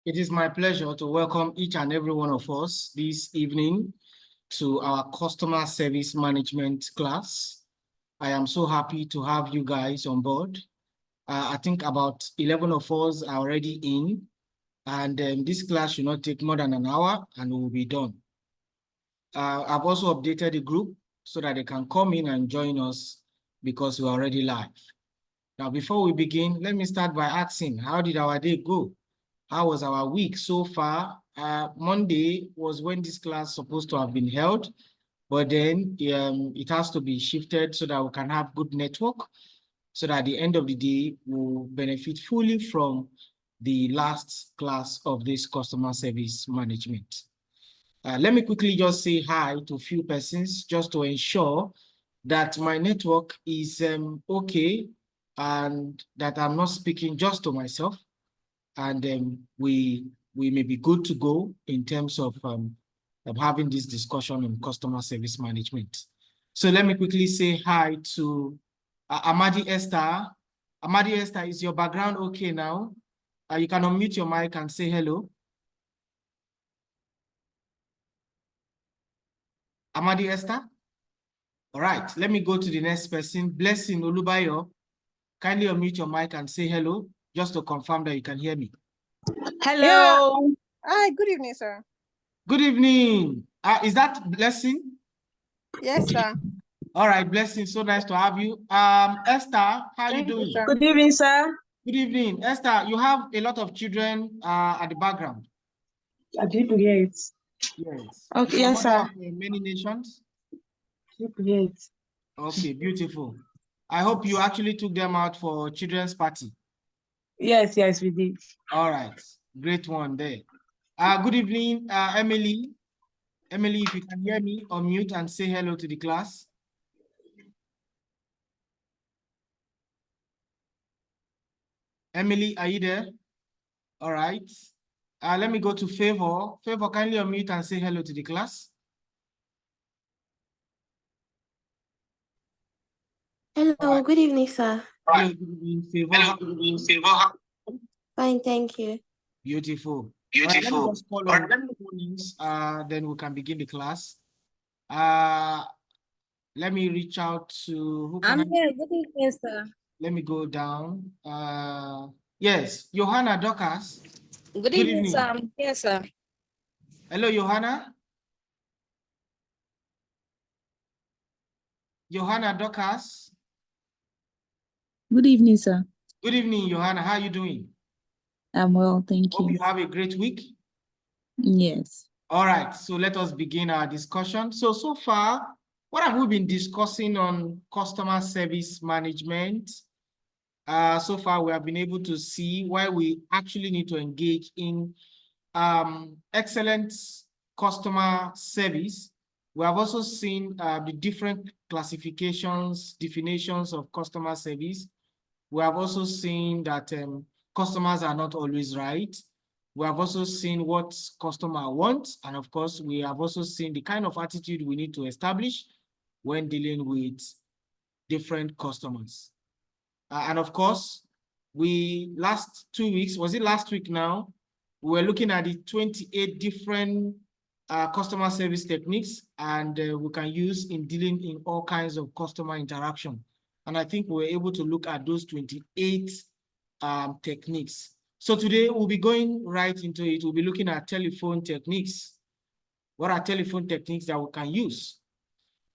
It is my pleasure to welcome each and every one of us this evening to our customer service management class. I am so happy to have you guys on board. I think about 11 of us are already in, and this class should not take more than an hour and we will be done. I've also updated the group so that they can come in and join us because we're already live. Now, before we begin, let me start by asking, how did our day go? How was our week so far? Monday was when this class supposed to have been held, but then it has to be shifted so that we can have good network, so that at the end of the day, we'll benefit fully from the last class of this customer service management. Let me quickly just say hi to a few persons just to ensure that my network is okay and that I'm not speaking just to myself, and we may be good to go in terms of having this discussion on customer service management. So let me quickly say hi to Amadi Esther. Amadi Esther, is your background okay now? You can unmute your mic and say hello. Amadi Esther? All right, let me go to the next person. Blessing Olubayo. Kindly unmute your mic and say hello, just to confirm that you can hear me. Hello. Yeah. Hi, good evening, sir. Good evening. Is that Blessing? Yes, sir. All right, Blessing, so nice to have you. Esther, how are you doing? sir. Good evening, sir. Good evening. Esther, you have a lot of children at the background. I didn't hear it. Yes. Okay, You're a yes, mother sir. of many nations. Didn't hear it. Okay, beautiful. I hope you actually took them out for children's party. Yes, we did. All right, great one there. Good evening, Emily. Emily, if you can hear me, unmute and say hello to the class. Emily, are you there? All right. Let me go to Favor. Favor, kindly unmute and say hello to the class. Hello, right. Good evening, sir. Hello, good evening, Favor. Good evening, Favor. Fine, thank you. Beautiful. Beautiful. All right, let me just call on names, then we can begin the class. Let me reach out to who can I'm here. Good evening, sir. Let me go down. Yes, Johanna Dorcas. Good evening. evening, sir. I'm here, sir. Hello, Johanna. Johanna Dorcas. Good evening, sir. Good evening, Johanna. How are you doing? I'm well, thank Hope you. you have a great week. Yes. All right, so let us begin our discussion. So far, what have we been discussing on customer service management? So far, we have been able to see why we actually need to engage in excellent customer service. We have also seen the different classifications, definitions of customer service. We have also seen that customers are not always right. We have also seen what customer wants. And of course, we have also seen the kind of attitude we need to establish when dealing with different customers. And of course, last 2 weeks, was it last week now? We were looking at the 28 different customer service techniques, and we can use in dealing in all kinds of customer interaction. And I think we were able to look at those 28 techniques. So today we'll be going right into it. We'll be looking at telephone techniques. What are telephone techniques that we can use?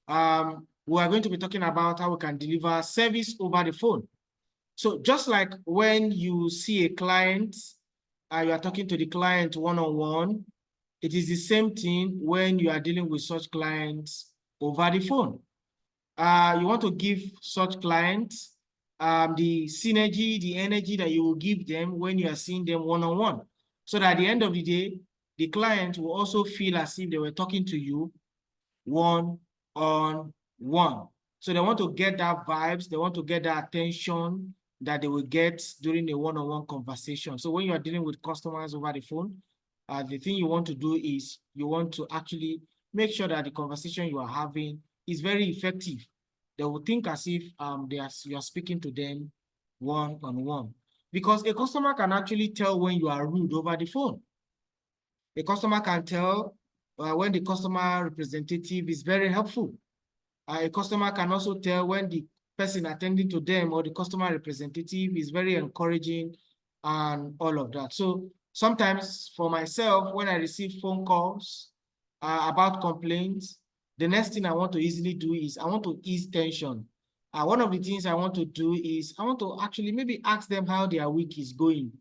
We are going to be talking about how we can deliver service over the phone. So just like when you see a client, you are talking to the client one-on-one, it is the same thing when you are dealing with such clients over the phone. You want to give such clients the synergy, the energy that you will give them when you are seeing them one-on-one. So that at the end of the day, the client will also feel as if they were talking to you one-on-one. So they want to get that vibes, they want to get that attention that they will get during a one-on-one conversation. So when you are dealing with customers over the phone, the thing you want to do is you want to actually make sure that the conversation you are having is very effective. They will think as if you are speaking to them one-on-one. because a customer can actually tell when you are rude over the phone. A customer can tell when the customer representative is very helpful. A customer can also tell when the person attending to them or the customer representative is very encouraging and all of that. So sometimes for myself, when I receive phone calls about complaints, the next thing I want to easily do is I want to ease tension. One of the things I want to do is I want to actually maybe ask them how their week is going.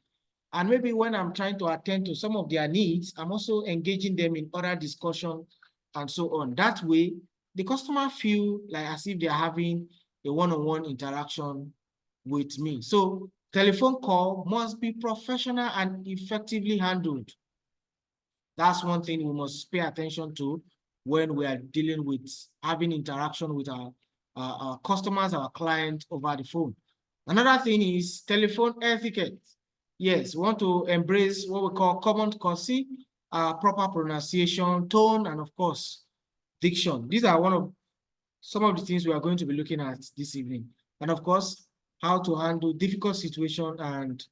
And maybe when I'm trying to attend to some of their needs, I'm also engaging them in other discussion and so on. That way, the customer feel like as if they're having a one-on-one interaction with me. So telephone call must be professional and effectively handled. That's one thing we must pay attention to when we are dealing with having interaction with our customers, our clients over the phone. Another thing is telephone etiquette. Yes, we want to embrace what we call common courtesy, proper pronunciation, tone, and of course, diction. These are some of the things we are going to be looking at this evening. And of course, how to handle difficult situation and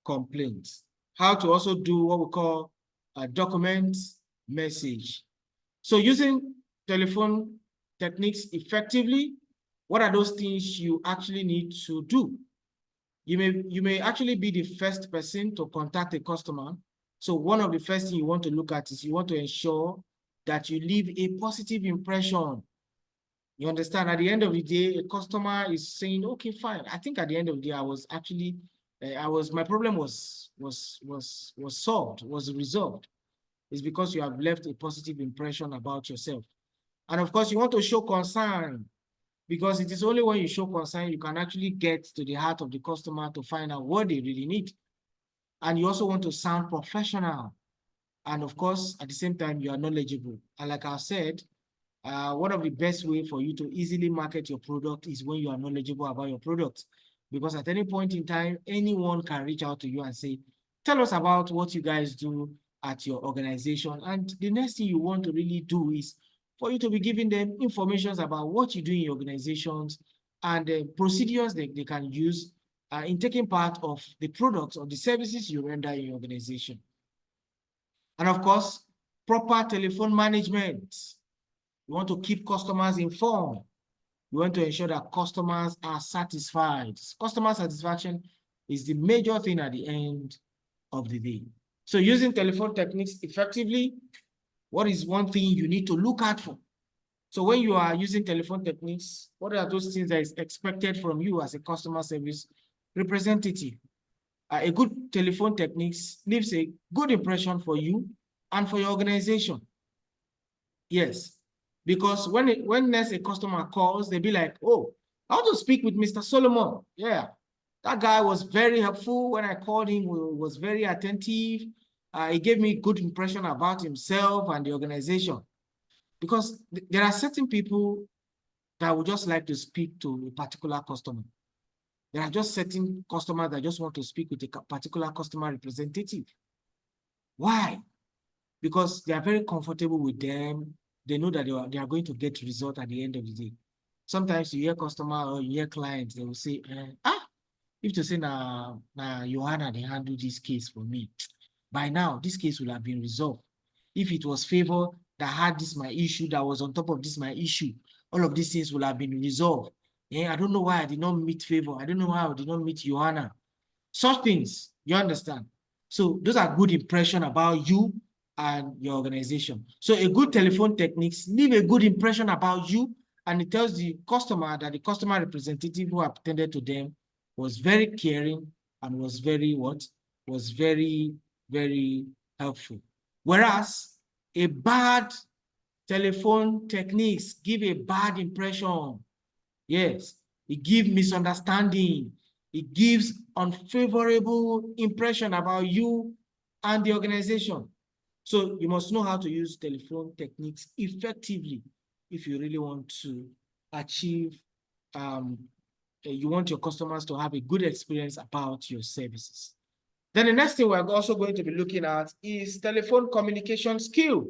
complaints. How to also do what we call a document message. So using telephone techniques effectively, what are those things you actually need to do? You may actually be the first person to contact a customer. So one of the first things you want to look at is you want to ensure that you leave a positive impression. You understand? At the end of the day, a customer is saying, "Okay, fine." I think at the end of the day, I was actually, my problem was solved, was resolved. It's because you have left a positive impression about yourself. And of course, you want to show concern, because it is only when you show concern you can actually get to the heart of the customer to find out what they really need. And you also want to sound professional. And of course, at the same time, you are knowledgeable. And like I said, one of the best way for you to easily market your product is when you are knowledgeable about your product. Because at any point in time, anyone can reach out to you and say, "Tell us about what you guys do at your organization." And the next thing you want to really do is for you to be giving them information about what you do in your organizations and the procedures they can use in taking part of the products or the services you render in your organization. And of course, proper telephone management. You want to keep customers informed. You want to ensure that customers are satisfied. Customer satisfaction is the major thing at the end of the day. So using telephone techniques effectively, what is one thing you need to look out for? So when you are using telephone techniques, what are those things that is expected from you as a customer service representative? A good telephone techniques leaves a good impression for you and for your organization. Yes, because when next a customer calls, they'll be like, "Oh, I want to speak with Mr. Solomon. Yeah, that guy was very helpful. When I called him, he was very attentive. He gave me good impression about himself and the organization." Because there are certain people that would just like to speak to a particular customer. There are just certain customers that just want to speak with a particular customer representative. Why? Because they are very comfortable with them. They know that they are going to get result at the end of the day. Sometimes you hear customer or you hear clients, they will say, if to say na Johanna, they handle this case for me. By now, this case will have been resolved. If it was Favor that had this my issue, that was on top of this my issue, all of these things will have been resolved. I don't know why I did not meet Favor. I don't know why I did not meet Johanna. Such things, you understand? So those are good impression about you and your organization. So a good telephone techniques leave a good impression about you, and it tells the customer that the customer representative who attended to them was very caring and was very very helpful. Whereas a bad telephone techniques give a bad impression. Yes, it gives misunderstanding. It gives unfavorable impression about you and the organization. So you must know how to use telephone techniques effectively if you really want to achieve, you want your customers to have a good experience about your services. Then the next thing we're also going to be looking at is telephone communication skill.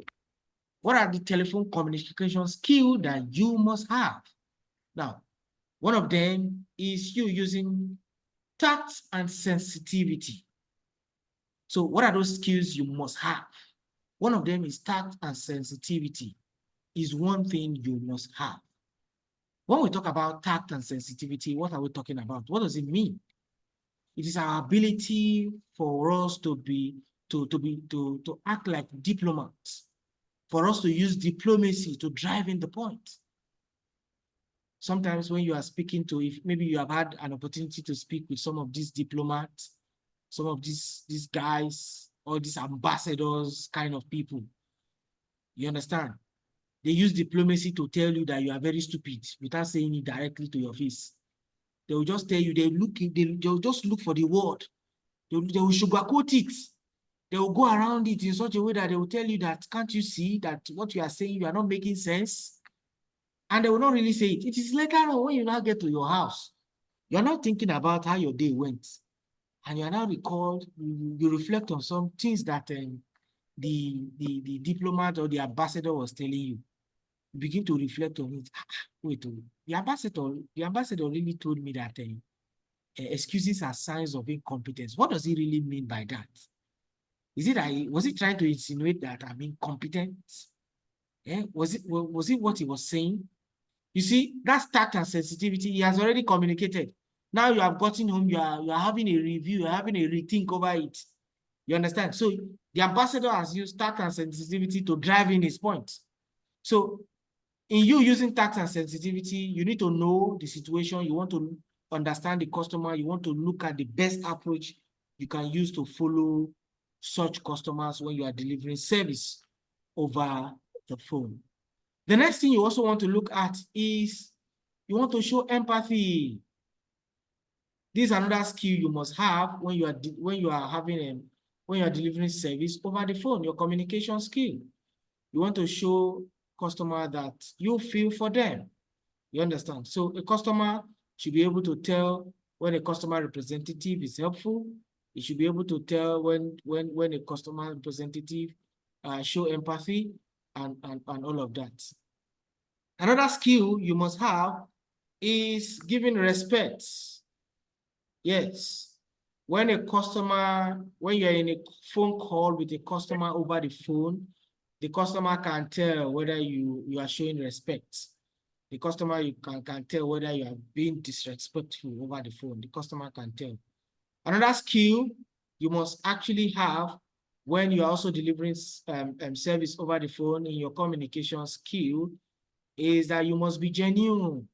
What are the telephone communication skills that you must have? Now, one of them is you using tact and sensitivity. So what are those skills you must have? One of them is tact and sensitivity is one thing you must have. When we talk about tact and sensitivity, what are we talking about? What does it mean? It is our ability for us to act like diplomats, for us to use diplomacy to drive in the point. Sometimes when you are speaking to, if maybe you have had an opportunity to speak with some of these diplomats, some of these guys, or these ambassadors kind of people, you understand? They use diplomacy to tell you that you are very stupid without saying it directly to your face. They will just tell you, they'll just look for the word. They will sugarcoat it. They will go around it in such a way that they will tell you that, can't you see that what you are saying, you are not making sense? And they will not really say it. It is later on when you now get to your house, you are not thinking about how your day went. And you are now recalled, you reflect on some things that the diplomat or the ambassador was telling you. You begin to reflect on it. Wait, the ambassador really told me that excuses are signs of incompetence. What does he really mean by that? Is it was he trying to insinuate that I'm incompetent? Was it what he was saying? You see, that's tact and sensitivity. He has already communicated. Now you have gotten home, you are having a review, you're having a rethink over it. You understand? So the ambassador has used tact and sensitivity to drive in his point. So in you using tact and sensitivity, you need to know the situation, you want to understand the customer, you want to look at the best approach you can use to follow such customers when you are delivering service over the phone. The next thing you also want to look at is you want to show empathy. This is another skill you must have when you are delivering service over the phone, your communication skill. You want to show customer that you feel for them. You understand? So a customer should be able to tell when a customer representative is helpful. You should be able to tell when a customer representative show empathy and all of that. Another skill you must have is giving respect. Yes. When you're in a phone call with a customer over the phone, the customer can tell whether you are showing respect. The customer can tell whether you are being disrespectful over the phone. The customer can tell. Another skill you must actually have when you are also delivering service over the phone in your communication skill is that you must be genuine.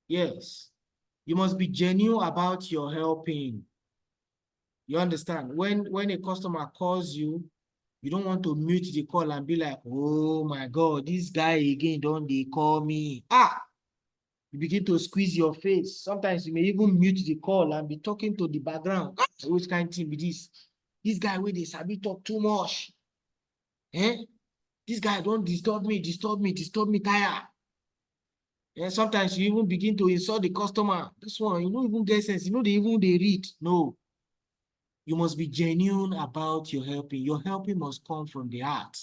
Yes, you must be genuine about your helping. You understand? When a customer calls you, you don't want to mute the call and be like, oh my God, this guy again, don't they call me? You begin to squeeze your face. Sometimes you may even mute the call and be talking to the background. Which kind of thing with this? This guy with this, sabi talk too much. This guy don't disturb me, tire. And sometimes you even begin to insult the customer. This one, you don't even get sense. You know, they read. No. You must be genuine about your helping. Your helping must come from the heart.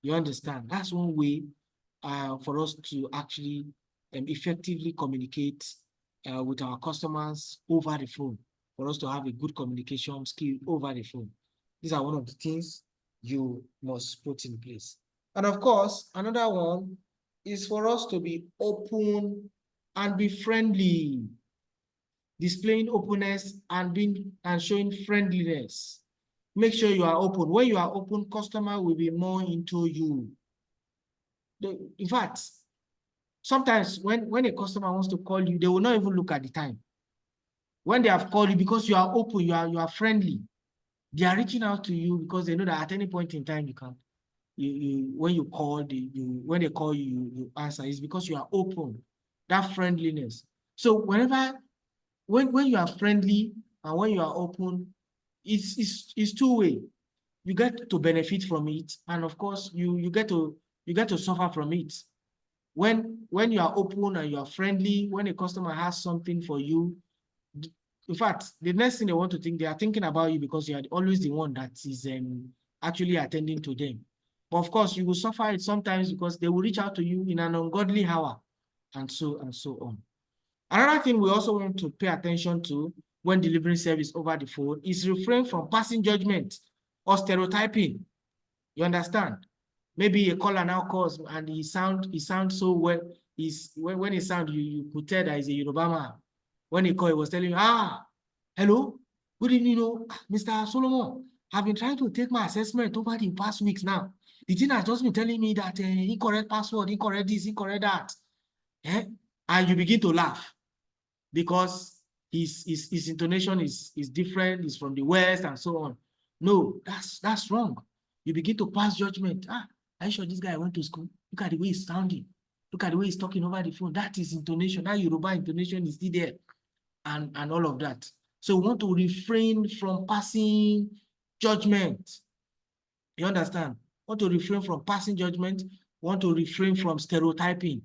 You understand? That's one way for us to actually effectively communicate with our customers over the phone, for us to have a good communication skill over the phone. These are one of the things you must put in place. And of course, another one is for us to be open and be friendly. Displaying openness and showing friendliness. Make sure you are open. When you are open, customer will be more into you. In fact, sometimes when a customer wants to call you, they will not even look at the time. When they have called you, because you are open, you are friendly, they are reaching out to you because they know that at any point in time you can. When you call, when they call you, you answer. It's because you are open. That friendliness. So whenever when you are friendly and when you are open, it's two-way. You get to benefit from it, and of course you get to suffer from it. When you are open and you are friendly, when a customer has something for you, in fact, the next thing they want to think, they are thinking about you because you are always the one that is actually attending to them. But of course, you will suffer it sometimes because they will reach out to you in an ungodly hour, and so on. Another thing we also want to pay attention to when delivering service over the phone is refrain from passing judgment or stereotyping. You understand? Maybe a caller now calls and he sounds so well. When he sound, you could tell that he's a Yoruba man. When he called, he was telling you, hello, good evening, Mr. Solomon. I've been trying to take my assessment over the past weeks now. The thing has just been telling me that incorrect password, incorrect this, incorrect that. And you begin to laugh because his intonation is different, is from the West and so on. No, that's wrong. You begin to pass judgment. Are you sure this guy went to school? Look at the way he's sounding. Look at the way he's talking over the phone. That is intonation. That Yoruba intonation is still there. And all of that. So we want to refrain from passing judgment. You understand? Want to refrain from passing judgment. Want to refrain from stereotyping.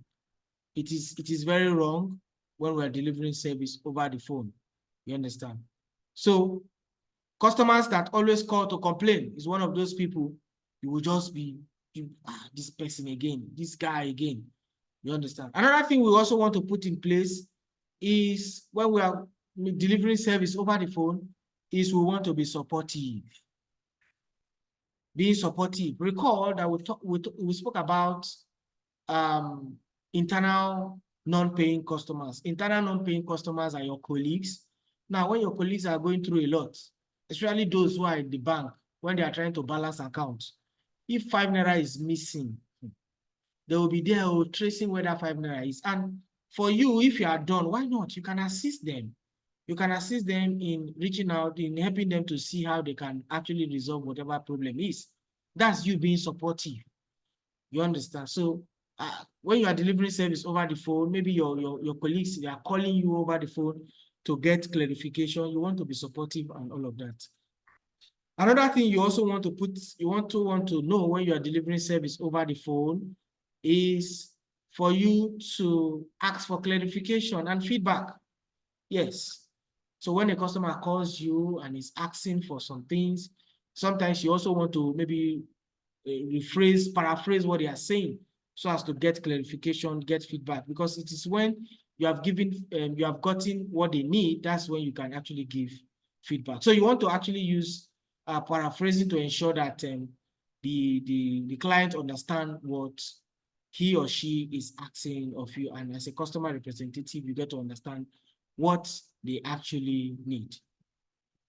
It is very wrong when we are delivering service over the phone. You understand? So customers that always call to complain is one of those people. You will just be, this person again, this guy again. You understand? Another thing we also want to put in place is when we are delivering service over the phone is we want to be supportive. Being supportive. Recall that we spoke about internal non-paying customers. Internal non-paying customers are your colleagues. Now, when your colleagues are going through a lot, especially those who are in the bank, when they are trying to balance accounts, if 5 naira is missing, they will be there tracing where that 5 naira is. And for you, if you are done, why not? You can assist them. You can assist them in reaching out, in helping them to see how they can actually resolve whatever problem is. That's you being supportive. You understand? So when you are delivering service over the phone, maybe your colleagues, they are calling you over the phone to get clarification. You want to be supportive and all of that. Another thing you also want to want to know when you are delivering service over the phone is for you to ask for clarification and feedback. Yes. So when a customer calls you and is asking for some things, sometimes you also want to maybe paraphrase what they are saying so as to get clarification, get feedback, because it is when you have gotten what they need, that's when you can actually give feedback. So you want to actually use paraphrasing to ensure that the client understand what he or she is asking of you, and as a customer representative, you get to understand what they actually need.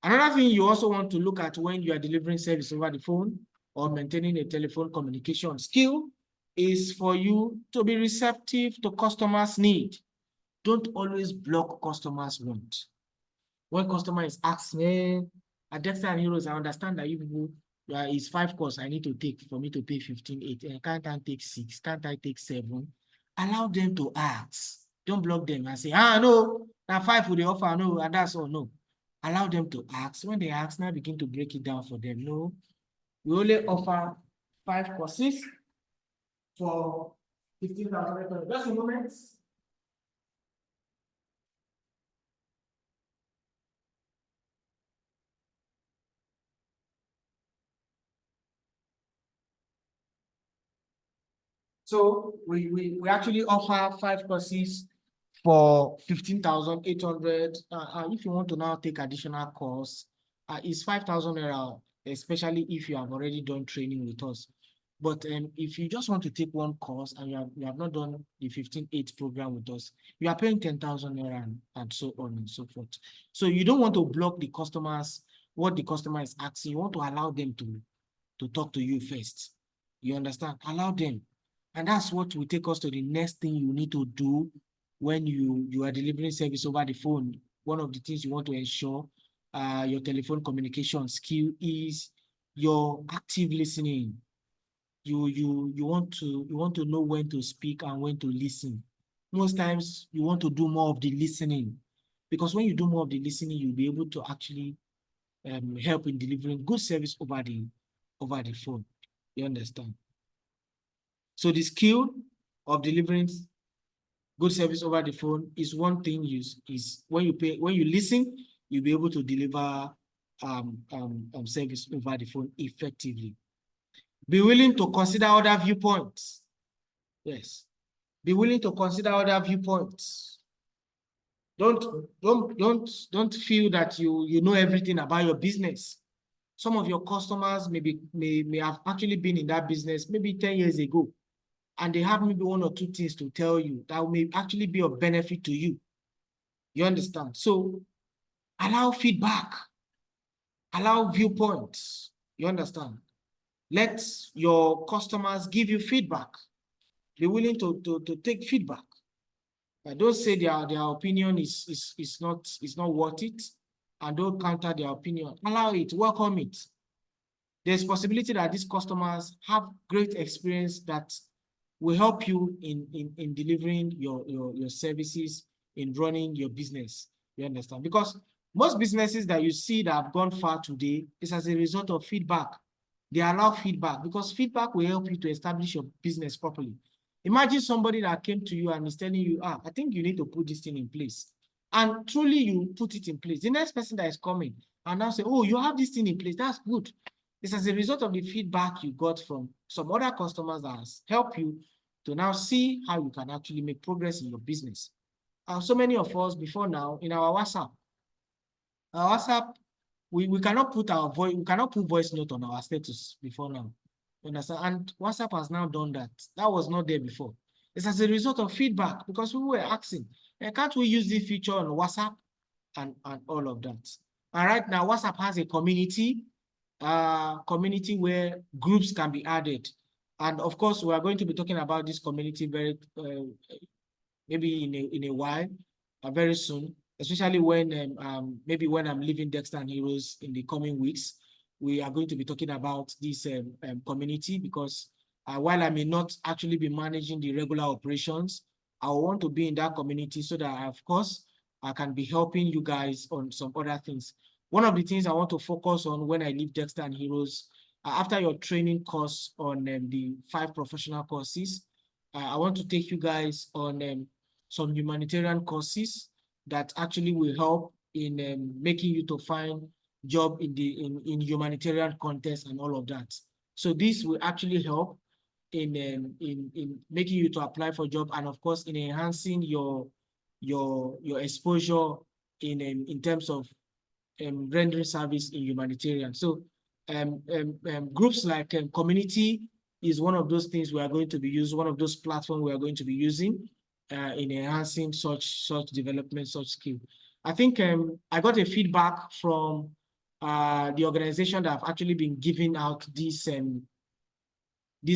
Another thing you also want to look at when you are delivering service over the phone or maintaining a telephone communication skill is for you to be receptive to customers' need. Don't always block customers' want. When customer is asking, at Dexter and Heroes, I understand that you people, it's 5 courses I need to take for me to pay 15.8. Can't I take 6? Can't I take 7? Allow them to ask. Don't block them and say, no, now 5 will they offer, no, and that's all, no. Allow them to ask. When they ask, now begin to break it down for them. No, we only offer 5 courses for 15,000. Just a moment. So we actually offer 5 courses for 15,800. If you want to now take additional course, it's 5,000 naira, especially if you have already done training with us. But if you just want to take one course and you have not done the 15.8 program with us, you are paying 10,000 naira and so on and so forth. So you don't want to block the customers, what the customer is asking. You want to allow them to talk to you first. You understand? Allow them. And that's what will take us to the next thing you need to do when you are delivering service over the phone. One of the things you want to ensure your telephone communication skill is your active listening. You want to know when to speak and when to listen. Most times you want to do more of the listening, because when you do more of the listening, you'll be able to actually help in delivering good service over the phone. You understand? So the skill of delivering good service over the phone is one thing. Is when you listen, you'll be able to deliver service over the phone effectively. Be willing to consider other viewpoints. Yes. Be willing to consider other viewpoints. Don't feel that you know everything about your business. Some of your customers may have actually been in that business maybe 10 years ago, and they have maybe one or two things to tell you that may actually be of benefit to you. You understand? So allow feedback, allow viewpoints. You understand? Let your customers give you feedback. Be willing to take feedback. Don't say their opinion is not worth it, and don't counter their opinion. Allow it, welcome it. There's possibility that these customers have great experience that will help you in delivering your services, in running your business. You understand? Because most businesses that you see that have gone far today is as a result of feedback. They allow feedback because feedback will help you to establish your business properly. Imagine somebody that came to you and is telling you, I think you need to put this thing in place. And truly you put it in place. The next person that is coming and now say, oh, you have this thing in place. That's good. It's as a result of the feedback you got from some other customers that has helped you to now see how you can actually make progress in your business. So many of us before now in our WhatsApp, we cannot put our voice, we cannot put voice note on our status before now. You understand? And WhatsApp has now done that. That was not there before. It's as a result of feedback because we were asking, can't we use this feature on WhatsApp and all of that? And right now, WhatsApp has a community where groups can be added. And of course, we are going to be talking about this community very maybe in a while, very soon, especially when maybe when I'm leaving Dexter and Heroes in the coming weeks. We are going to be talking about this community because while I may not actually be managing the regular operations, I want to be in that community so that, of course, I can be helping you guys on some other things. One of the things I want to focus on when I leave Dexter and Heroes, after your training course on the 5 professional courses, I want to take you guys on some humanitarian courses that actually will help in making you to find job in humanitarian context and all of that. So this will actually help in making you to apply for job, and of course in enhancing your exposure in terms of rendering service in humanitarian. So groups like community is one of those things we are going to be using, one of those platforms we are going to be using in enhancing such development, such skill. I think I got a feedback from the organization that have actually been giving out this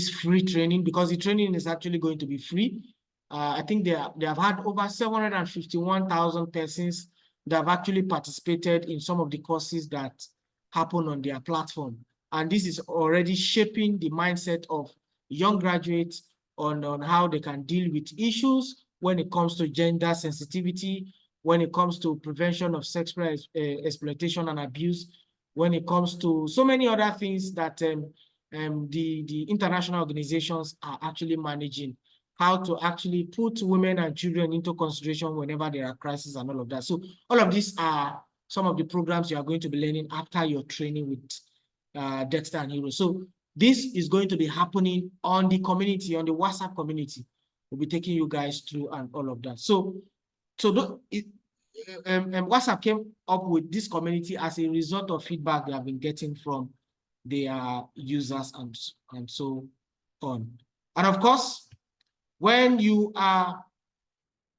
free training, because the training is actually going to be free. I think they have had over 751,000 persons that have actually participated in some of the courses that happen on their platform. And this is already shaping the mindset of young graduates on how they can deal with issues when it comes to gender sensitivity, when it comes to prevention of sexual exploitation and abuse, when it comes to so many other things that the international organizations are actually managing, how to actually put women and children into consideration whenever there are crises and all of that. So all of these are some of the programs you are going to be learning after your training with Dexter and Heroes. So this is going to be happening on the community, on the WhatsApp community. We'll be taking you guys through and all of that. So WhatsApp came up with this community as a result of feedback they have been getting from their users and so on. And of course, when you are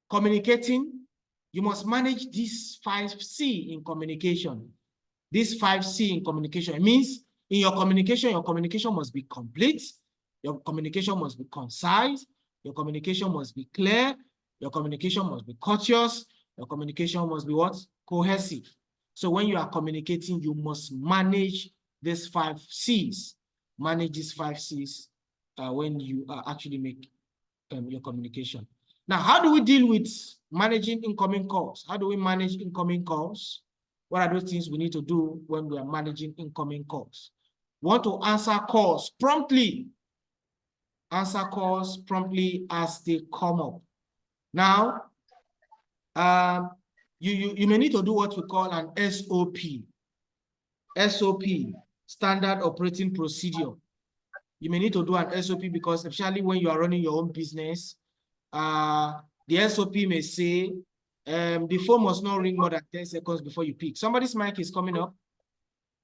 communicating, you must manage these 5C in communication. This 5C in communication means in your communication must be complete, your communication must be concise, your communication must be clear, your communication must be courteous, your communication must be what? Cohesive. So when you are communicating, you must manage these 5Cs. Manage these 5Cs when you actually make your communication. Now, how do we deal with managing incoming calls? How do we manage incoming calls? What are those things we need to do when we are managing incoming calls? We want to answer calls promptly. Answer calls promptly as they come up. Now, you may need to do what we call an SOP. SOP, Standard Operating Procedure. You may need to do an SOP because especially when you are running your own business, the SOP may say The phone must not ring more than 10 seconds before you pick. Somebody's mic is coming up.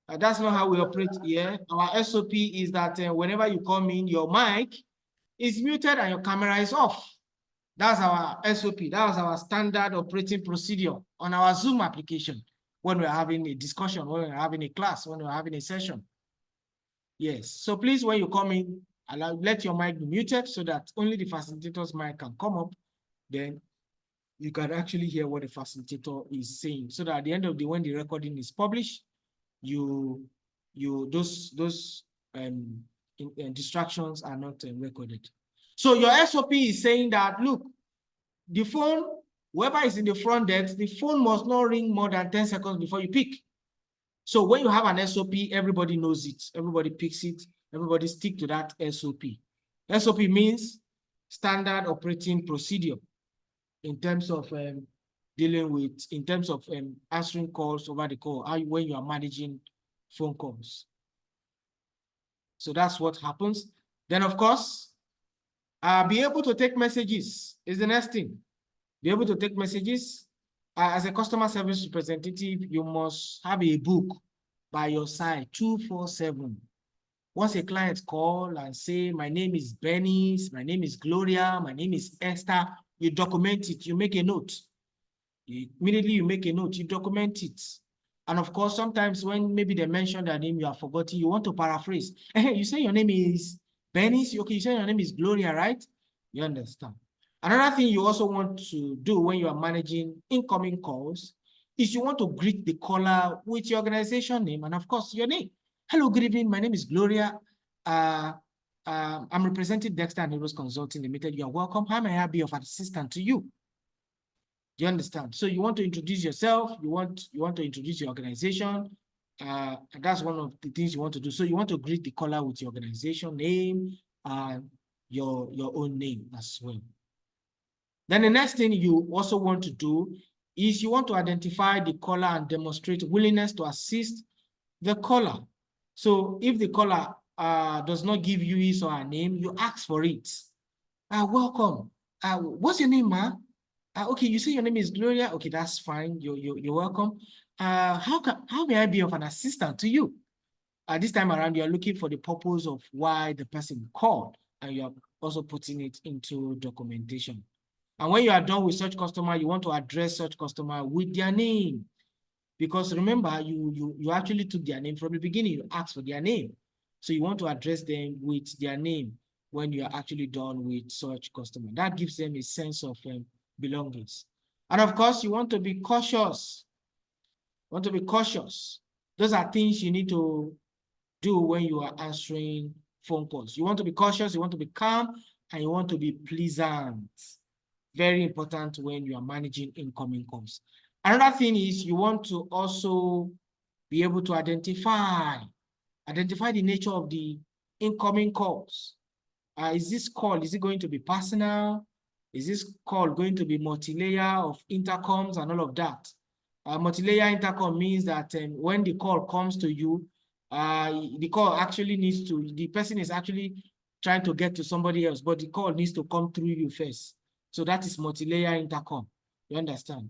That's not how we operate here. Our SOP is that whenever you come in, your mic is muted and your camera is off. That's our SOP. That was our standard operating procedure on our Zoom application when we're having a discussion, when we're having a class, when we're having a session. Yes. So please, when you come in, let your mic be muted so that only the facilitator's mic can come up. Then you can actually hear what the facilitator is saying. So that at the end of the day, when the recording is published, those distractions are not recorded. So your SOP is saying that, look, the phone, whoever is in the front desk, the phone must not ring more than 10 seconds before you pick. So when you have an SOP, everybody knows it. Everybody picks it. Everybody stick to that SOP. SOP means standard operating procedure in terms of answering calls over the call, when you are managing phone calls. So that's what happens. Then, of course, be able to take messages is the next thing. Be able to take messages. As a customer service representative, you must have a book by your side 24/7. Once a client call and say, my name is Benny, my name is Gloria, my name is Esther, you document it, you make a note. Immediately you make a note, you document it. And of course, sometimes when maybe they mention their name, you are forgotten, you want to paraphrase. You say your name is Benny, okay, you say your name is Gloria, right? You understand. Another thing you also want to do when you are managing incoming calls is you want to greet the caller with your organization name and of course your name. Hello, good evening. My name is Gloria. I'm representing Dexter and Heroes Consulting Limited. You are welcome. How may I be of assistance to you? Do you understand? So you want to introduce yourself. You want to introduce your organization. And that's one of the things you want to do. So you want to greet the caller with your organization name and your own name as well. Then the next thing you also want to do is you want to identify the caller and demonstrate willingness to assist the caller. So if the caller does not give you his or her name, you ask for it. Welcome. What's your name, ma? Okay, you say your name is Gloria. Okay, that's fine. You're welcome. How may I be of an assistant to you? This time around, you're looking for the purpose of why the person called, and you're also putting it into documentation. And when you are done with such customer, you want to address such customer with their name. Because remember, you actually took their name from the beginning. You asked for their name. So you want to address them with their name when you are actually done with such customer. That gives them a sense of belongings. And of course, you want to be cautious. You want to be cautious. Those are things you need to do when you are answering phone calls. You want to be cautious, you want to be calm, and you want to be pleasant. Very important when you are managing incoming calls. Another thing is you want to also be able to identify the nature of the incoming calls. Is this call, is it going to be personal? Is this call going to be multi-layer of intercoms and all of that? Multi-layer intercom means that when the call comes to you, the call actually needs to, the person is actually trying to get to somebody else, but the call needs to come through you first. So that is multi-layer intercom. You understand?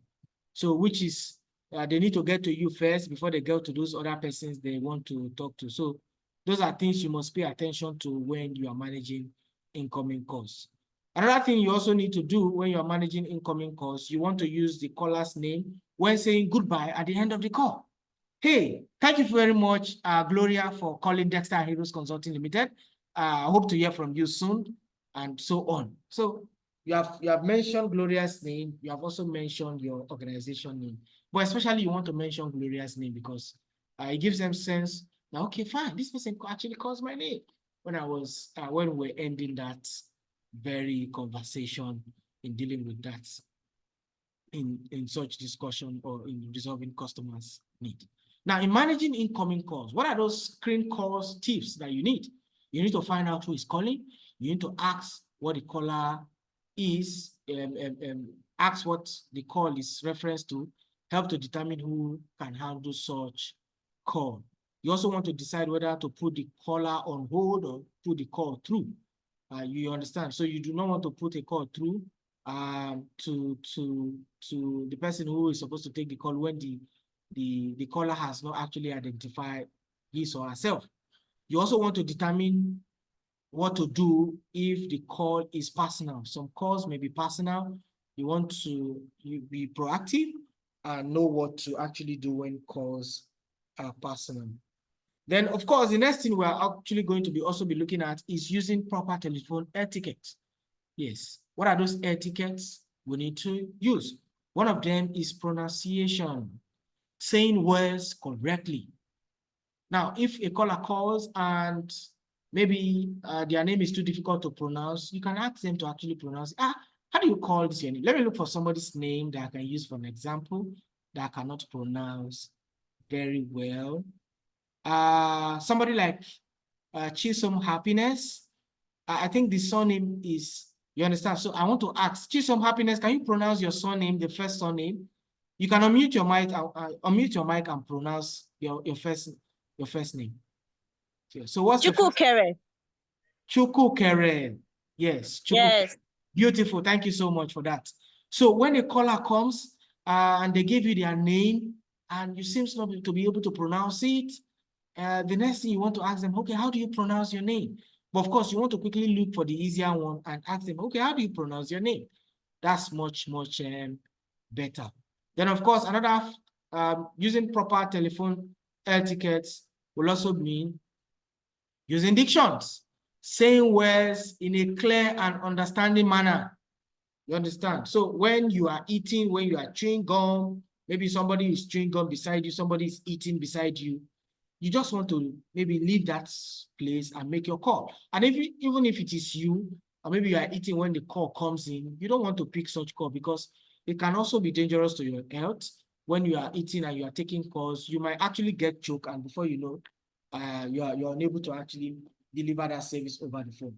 So which is, they need to get to you first before they get to those other persons they want to talk to. So those are things you must pay attention to when you are managing incoming calls. Another thing you also need to do when you are managing incoming calls, you want to use the caller's name when saying goodbye at the end of the call. Hey, thank you very much, Gloria, for calling Dexter and Heroes Consulting Limited. I hope to hear from you soon, and so on. So you have mentioned Gloria's name. You have also mentioned your organization name, but especially you want to mention Gloria's name because it gives them sense. Now, okay, fine. This person actually calls my name when we're ending that very conversation in dealing with that in such discussion or in resolving customers' need. Now, in managing incoming calls, what are those screen calls tips that you need? You need to find out who is calling. You need to ask what the caller is, ask what the call is reference to, help to determine who can handle such call. You also want to decide whether to put the caller on hold or put the call through. You understand? So you do not want to put a call through to the person who is supposed to take the call when the caller has not actually identified his or herself. You also want to determine what to do if the call is personal. Some calls may be personal. You want to be proactive and know what to actually do when calls are personal. Then, of course, the next thing we're actually going to also be looking at is using proper telephone etiquette. Yes. What are those etiquettes we need to use? One of them is pronunciation, saying words correctly. Now, if a caller calls and maybe their name is too difficult to pronounce, you can ask them to actually pronounce. How do you call this name? Let me look for somebody's name that I can use for an example that I cannot pronounce very well. Somebody like Chisom Happiness. I think the surname is, you understand? So I want to ask, Chisom Happiness, can you pronounce your surname, the first surname? You can unmute your mic and pronounce your first name. So what's your first? Chukukere. Yes. Yes. Beautiful. Thank you so much for that. So when a caller comes and they give you their name and you seem not to be able to pronounce it, the next thing you want to ask them, okay, how do you pronounce your name? But of course, you want to quickly look for the easier one and ask them, okay, how do you pronounce your name? That's much better. Then, of course, another using proper telephone etiquettes will also mean using dictions, saying words in a clear and understanding manner. You understand? So when you are eating, when you are chewing gum, maybe somebody is chewing gum beside you, somebody is eating beside you, you just want to maybe leave that place and make your call. And even if it is you, or maybe you are eating when the call comes in, you don't want to pick such call because it can also be dangerous to your health. When you are eating and you are taking calls, you might actually get choked, and before you know, you're unable to actually deliver that service over the phone.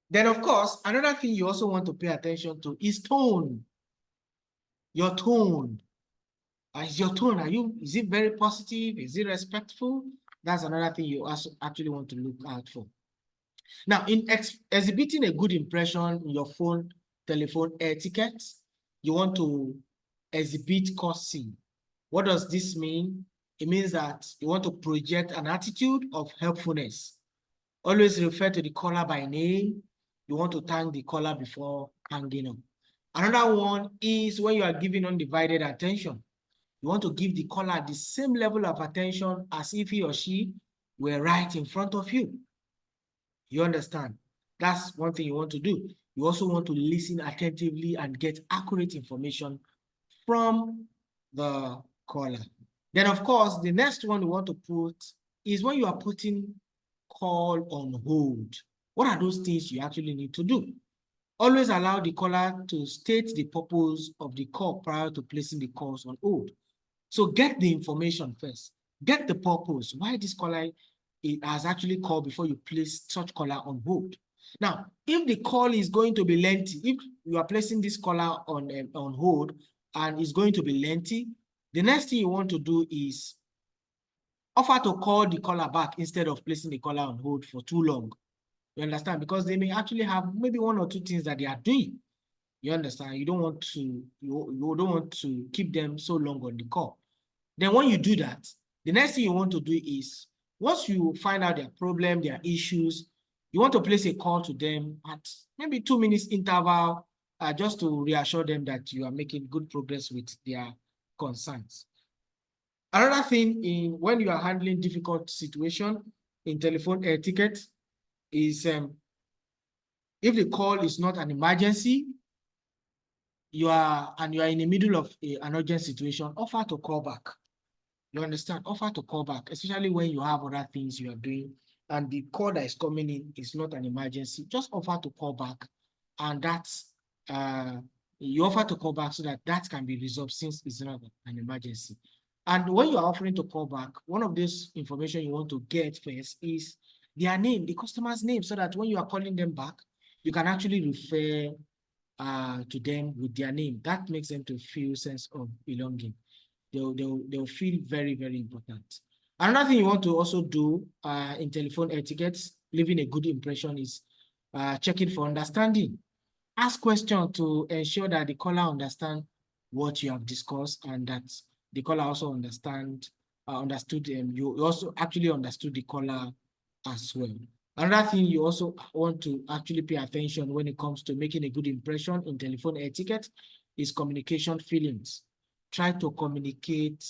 Then, of course, another thing you also want to pay attention to is tone. Your tone. Is your tone, is it very positive? Is it respectful? That's another thing you also actually want to look out for. Now, in exhibiting a good impression in your telephone etiquette, you want to exhibit courtesy. What does this mean? It means that you want to project an attitude of helpfulness. Always refer to the caller by name. You want to thank the caller before hanging up. Another one is when you are giving undivided attention. You want to give the caller the same level of attention as if he or she were right in front of you. You understand? That's one thing you want to do. You also want to listen attentively and get accurate information from the caller. Then, of course, the next one you want to put is when you are putting call on hold. What are those things you actually need to do? Always allow the caller to state the purpose of the call prior to placing the calls on hold. So get the information first. Get the purpose, why this caller has actually called before you place such caller on hold. Now, if the call is going to be lengthy, if you are placing this caller on hold and it's going to be lengthy, the next thing you want to do is offer to call the caller back instead of placing the caller on hold for too long. You understand? Because they may actually have maybe one or two things that they are doing. You understand? You don't want to keep them so long on the call. Then when you do that, the next thing you want to do is, once you find out their problem, their issues, you want to place a call to them at maybe 2 minutes interval, just to reassure them that you are making good progress with their concerns. Another thing when you are handling difficult situation in telephone etiquette is if the call is not an emergency, you are in the middle of an urgent situation, offer to call back. You understand? Offer to call back, especially when you have other things you are doing and the call that is coming in is not an emergency. Just offer to call back, and that's you offer to call back so that can be resolved since it's not an emergency. And when you are offering to call back, one of this information you want to get first is their name, the customer's name, so that when you are calling them back, you can actually refer to them with their name. That makes them to feel sense of belonging. They'll feel very, very important. Another thing you want to also do in telephone etiquette, leaving a good impression, is checking for understanding. Ask questions to ensure that the caller understand what you have discussed and that the caller also understood them. You also actually understood the caller as well. Another thing you also want to actually pay attention when it comes to making a good impression in telephone etiquette is communication feelings. Try to communicate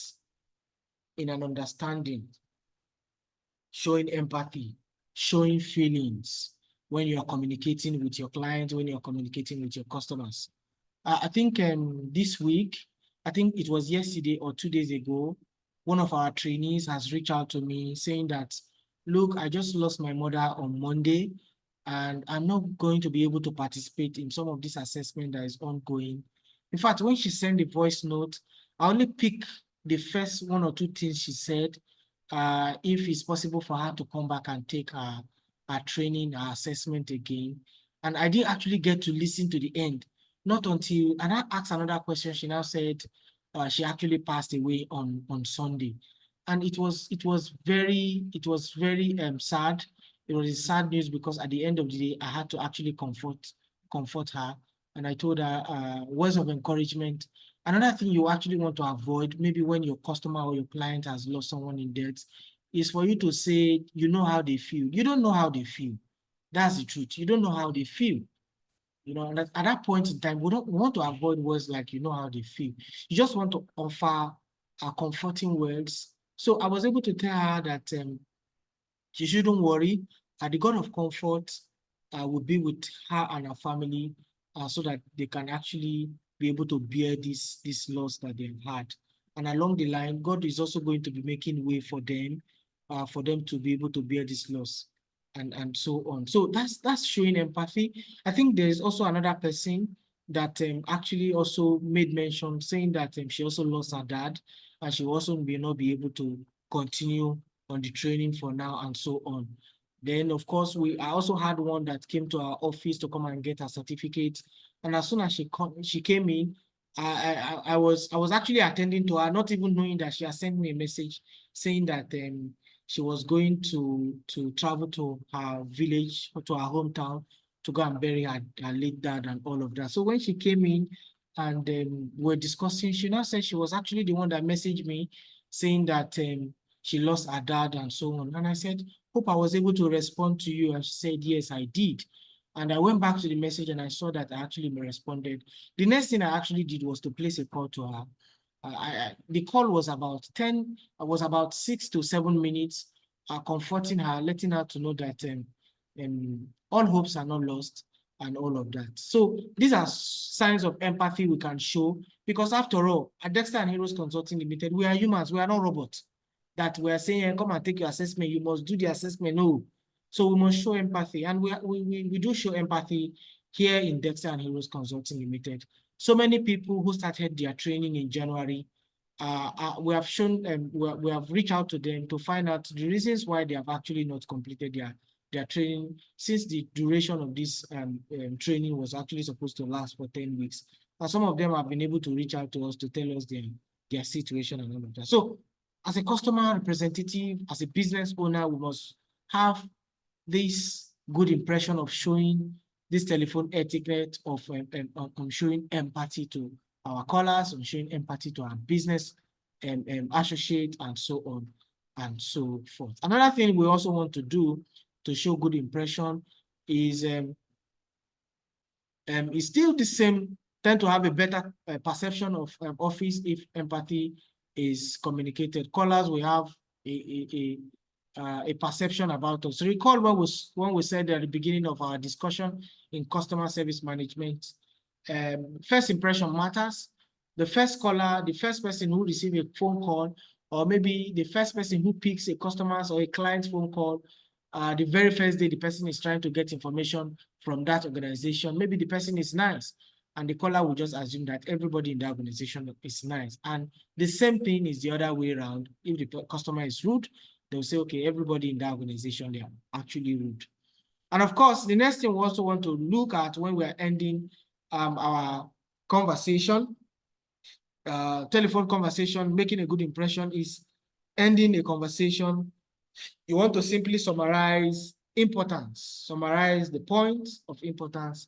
in an understanding, showing empathy, showing feelings when you are communicating with your clients, when you're communicating with your customers. I think this week, I think it was yesterday or 2 days ago, one of our trainees has reached out to me saying that, look, I just lost my mother on Monday, and I'm not going to be able to participate in some of this assessment that is ongoing. In fact, when she sent the voice note, I only pick the first one or two things she said, if it's possible for her to come back and take her training, her assessment again. And I didn't actually get to listen to the end. Not until, and I asked another question, she now said she actually passed away on Sunday. And it was very sad. It was sad news because at the end of the day, I had to actually comfort her. And I told her words of encouragement. Another thing you actually want to avoid, maybe when your customer or your client has lost someone in death, is for you to say, you know how they feel. You don't know how they feel. That's the truth. You don't know how they feel. You know, and at that point in time, we want to avoid words like, you know how they feel. You just want to offer comforting words. So I was able to tell her that she shouldn't worry. The God of comfort will be with her and her family so that they can actually be able to bear this loss that they've had. And along the line, God is also going to be making way for them to be able to bear this loss and so on. So that's showing empathy. I think there is also another person that actually also made mention saying that she also lost her dad and she also may not be able to continue on the training for now and so on. Then, of course, I also had one that came to our office to come and get her certificate. And as soon as she came in, I was actually attending to her, not even knowing that she had sent me a message saying that she was going to travel to her village, to her hometown, to go and bury her late dad and all of that. So when she came in and we're discussing, she now said she was actually the one that messaged me saying that she lost her dad and so on. And I said, hope I was able to respond to you. And she said, yes, I did. And I went back to the message and I saw that I actually responded. The next thing I actually did was to place a call to her. The call was about 6 to 7 minutes, comforting her, letting her to know that all hopes are not lost and all of that. So these are signs of empathy we can show because after all, at Dexter and Heroes Consulting Limited, we are humans, we are not robots. That we are saying, come and take your assessment, you must do the assessment. No. So we must show empathy. And we do show empathy here in Dexter and Heroes Consulting Limited. So many people who started their training in January, we have shown we have reached out to them to find out the reasons why they have actually not completed their training, since the duration of this training was actually supposed to last for 10 weeks. And some of them have been able to reach out to us to tell us their situation and all of that. So as a customer representative, as a business owner, we must have this good impression of showing this telephone etiquette of showing empathy to our callers, on showing empathy to our business associate and so on and so forth. Another thing we also want to do to show good impression is still the same, tend to have a better perception of office if empathy is communicated. Callers will have a perception about us. Recall when we said at the beginning of our discussion in customer service management, first impression matters. The first caller, the first person who receives a phone call, or maybe the first person who picks a customer's or a client's phone call, the very first day the person is trying to get information from that organization, maybe the person is nice, and the caller will just assume that everybody in the organization is nice. And the same thing is the other way around. If the customer is rude, they'll say, okay, everybody in the organization, they are actually rude. And of course, the next thing we also want to look at when we are ending our conversation, telephone conversation, making a good impression, is ending a conversation. You want to simply summarize importance, summarize the points of importance.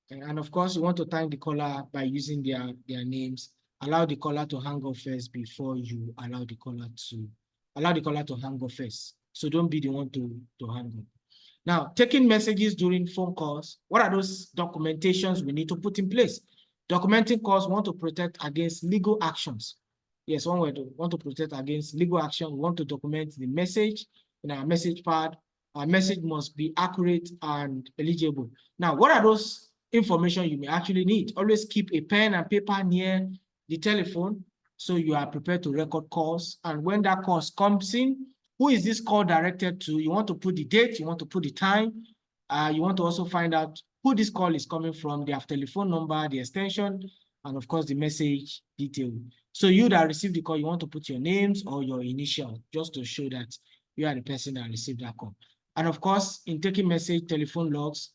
And of course, you want to thank the caller by using their names. Allow the caller to hang up first before you allow the caller to hang up first. So don't be the one to hang up. Now, taking messages during phone calls, what are those documentations we need to put in place? Documenting calls, we want to protect against legal actions. Yes, one way to want to protect against legal action, we want to document the message in our message pad. Our message must be accurate and eligible. Now, what are those information you may actually need? Always keep a pen and paper near the telephone so you are prepared to record calls. And when that call comes in, who is this call directed to? You want to put the date, you want to put the time. You want to also find out who this call is coming from, their telephone number, the extension, and of course the message detail. So you that received the call, you want to put your names or your initial just to show that you are the person that received that call. And of course, in taking message, telephone logs,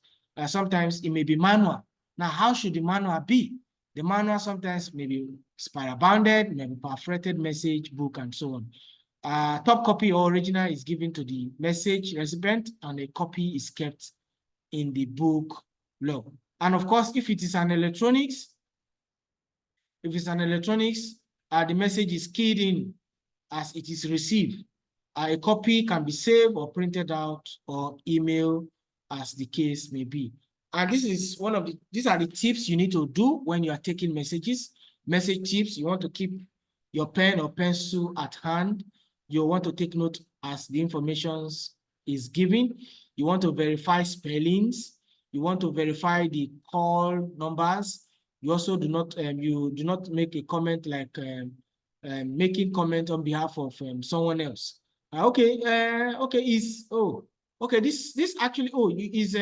sometimes it may be manual. Now, how should the manual be? The manual sometimes may be spiral bounded, maybe perforated message book, and so on. Top copy or original is given to the message recipient, and a copy is kept in the book log. And of course, if it is an electronics, the message is keyed in as it is received. A copy can be saved or printed out or emailed as the case may be. And these are the tips you need to do when you are taking messages. Message tips, you want to keep your pen or pencil at hand. You want to take note as the information is given. You want to verify spellings. You want to verify the call numbers. You also do not make a comment like making comment on behalf of someone else. This actually, is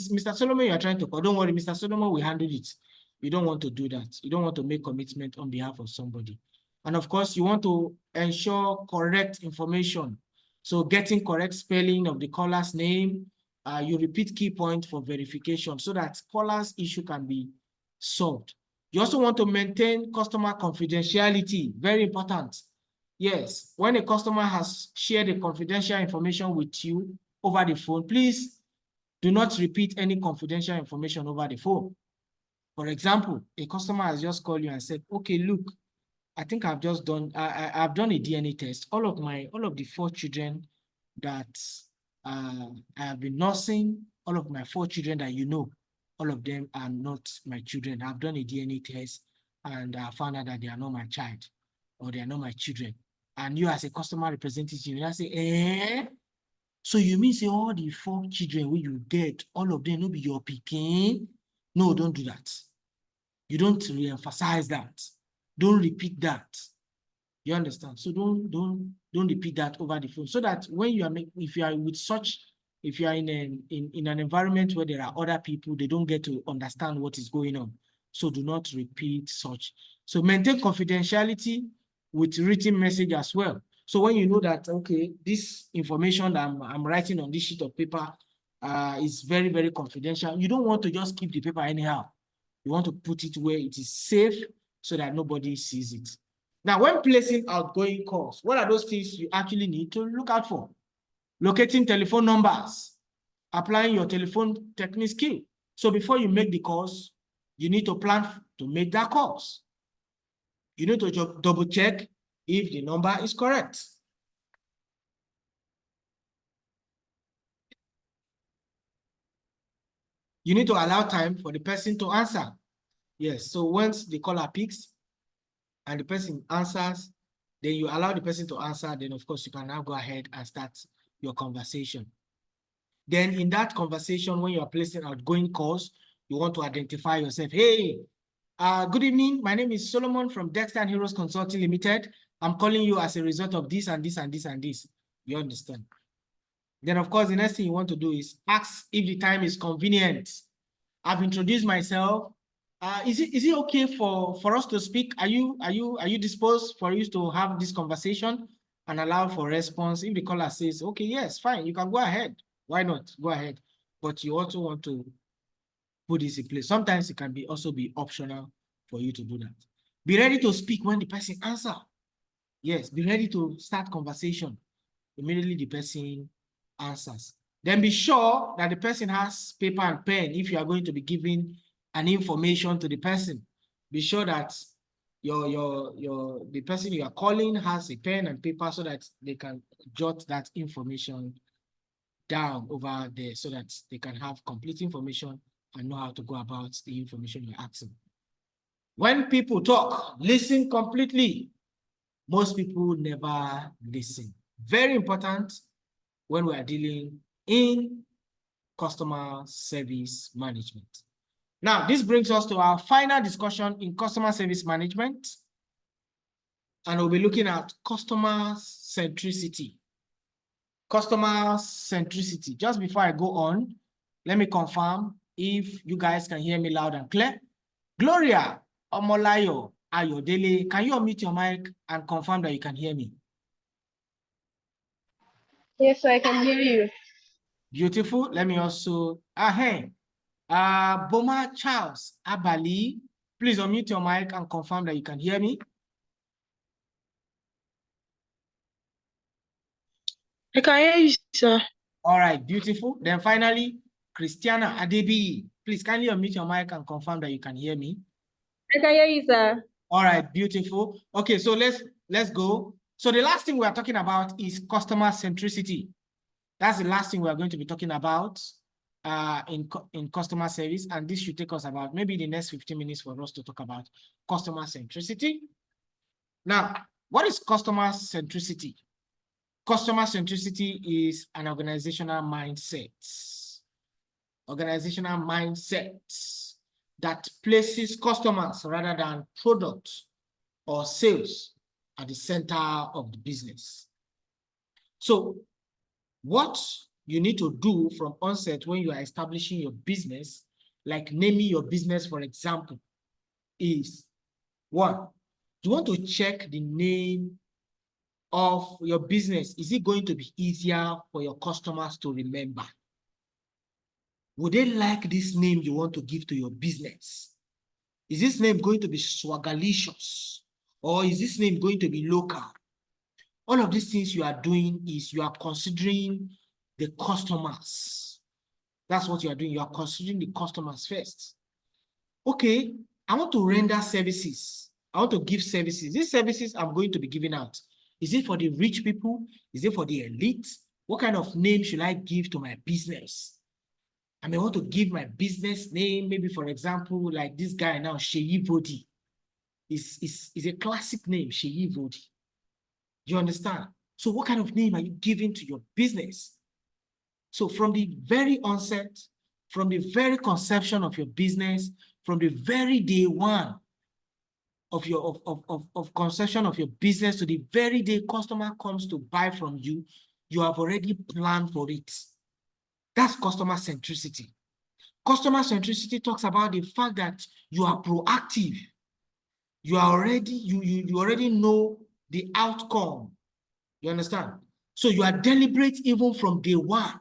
Mr. Solomon you are trying to call. Don't worry, Mr. Solomon will handle it. You don't want to do that. You don't want to make commitment on behalf of somebody. And of course, you want to ensure correct information. So getting correct spelling of the caller's name, you repeat key point for verification so that caller's issue can be solved. You also want to maintain customer confidentiality, very important. Yes, when a customer has shared a confidential information with you over the phone, please do not repeat any confidential information over the phone. For example, a customer has just called you and said, okay, look, I think I've just done, I've done a DNA test. All of the 4 children that I have been nursing, all of my 4 children that you know, all of them are not my children. I've done a DNA test and I found out that they are not my child or they are not my children. And you as a customer representative, you say, eh? So you mean say all the 4 children when you get, all of them will be your pikin? No, don't do that. You don't re-emphasize that. Don't repeat that. You understand? So don't repeat that over the phone. So that when you are if you are in an environment where there are other people, they don't get to understand what is going on. So do not repeat such. So maintain confidentiality with written message as well. So when you know that, okay, this information that I'm writing on this sheet of paper is very, very confidential, you don't want to just keep the paper anyhow. You want to put it where it is safe so that nobody sees it. Now, when placing outgoing calls, what are those things you actually need to look out for? Locating telephone numbers, applying your telephone technique skill. So before you make the calls, you need to plan to make that calls. You need to double check if the number is correct. You need to allow time for the person to answer. Yes, so once the caller picks and the person answers, then you allow the person to answer, then of course you can now go ahead and start your conversation. Then in that conversation, when you are placing outgoing calls, you want to identify yourself. Hey, good evening. My name is Solomon from Dexter and Heroes Consulting Limited. I'm calling you as a result of this and this and this and this. You understand? Then of course, the next thing you want to do is ask if the time is convenient. I've introduced myself. Is it okay for us to speak? Are you disposed for us to have this conversation and allow for response? If the caller says, okay, yes, fine, you can go ahead. Why not? Go ahead. But you also want to put this in place. Sometimes it can also be optional for you to do that. Be ready to speak when the person answers. Yes, be ready to start conversation. Immediately the person answers. Then be sure that the person has paper and pen if you are going to be giving an information to the person. Be sure that the person you are calling has a pen and paper so that they can jot that information down over there so that they can have complete information and know how to go about the information you're asking. When people talk, listen completely. Most people never listen. Very important when we are dealing in customer service management. Now, this brings us to our final discussion in customer service management. And we'll be looking at customer centricity. Customer centricity. Just before I go on, let me confirm if you guys can hear me loud and clear. Gloria Omolayo Ayodele, can you unmute your mic and confirm that you can hear me? Yes, I can hear you. Beautiful. Let me also, Boma Charles Abali, please unmute your mic and confirm that you can hear me. I can hear you, sir. All right, beautiful. Then finally, Christiana Adebi, please kindly unmute your mic and confirm that you can hear me. I can hear you, sir. All right, beautiful. Okay, so let's go. So the last thing we are talking about is customer centricity. That's the last thing we are going to be talking about in customer service, and this should take us about maybe the next 15 minutes for us to talk about customer centricity. Now, what is customer centricity? Customer centricity is an organizational mindset. Organizational mindset that places customers rather than products or sales at the center of the business. So what you need to do from onset when you are establishing your business, like naming your business, for example, is one, you want to check the name of your business. Is it going to be easier for your customers to remember? Would they like this name you want to give to your business? Is this name going to be swagalicious? Or is this name going to be local? All of these things you are doing is you are considering the customers. That's what you are doing. You are considering the customers first. Okay, I want to render services. I want to give services. These services I'm going to be giving out. Is it for the rich people? Is it for the elite? What kind of name should I give to my business? I may want to give my business name, maybe for example, like this guy now, Sheyi Vodi. Is a classic name, Sheyi Vodi. Do you understand? So what kind of name are you giving to your business? So from the very onset, from the very conception of your business, from the very day one of your conception of your business to the very day customer comes to buy from you, you have already planned for it. That's customer centricity. Customer centricity talks about the fact that you are proactive. You are already, you already know the outcome. You understand? So you are deliberate even from day one.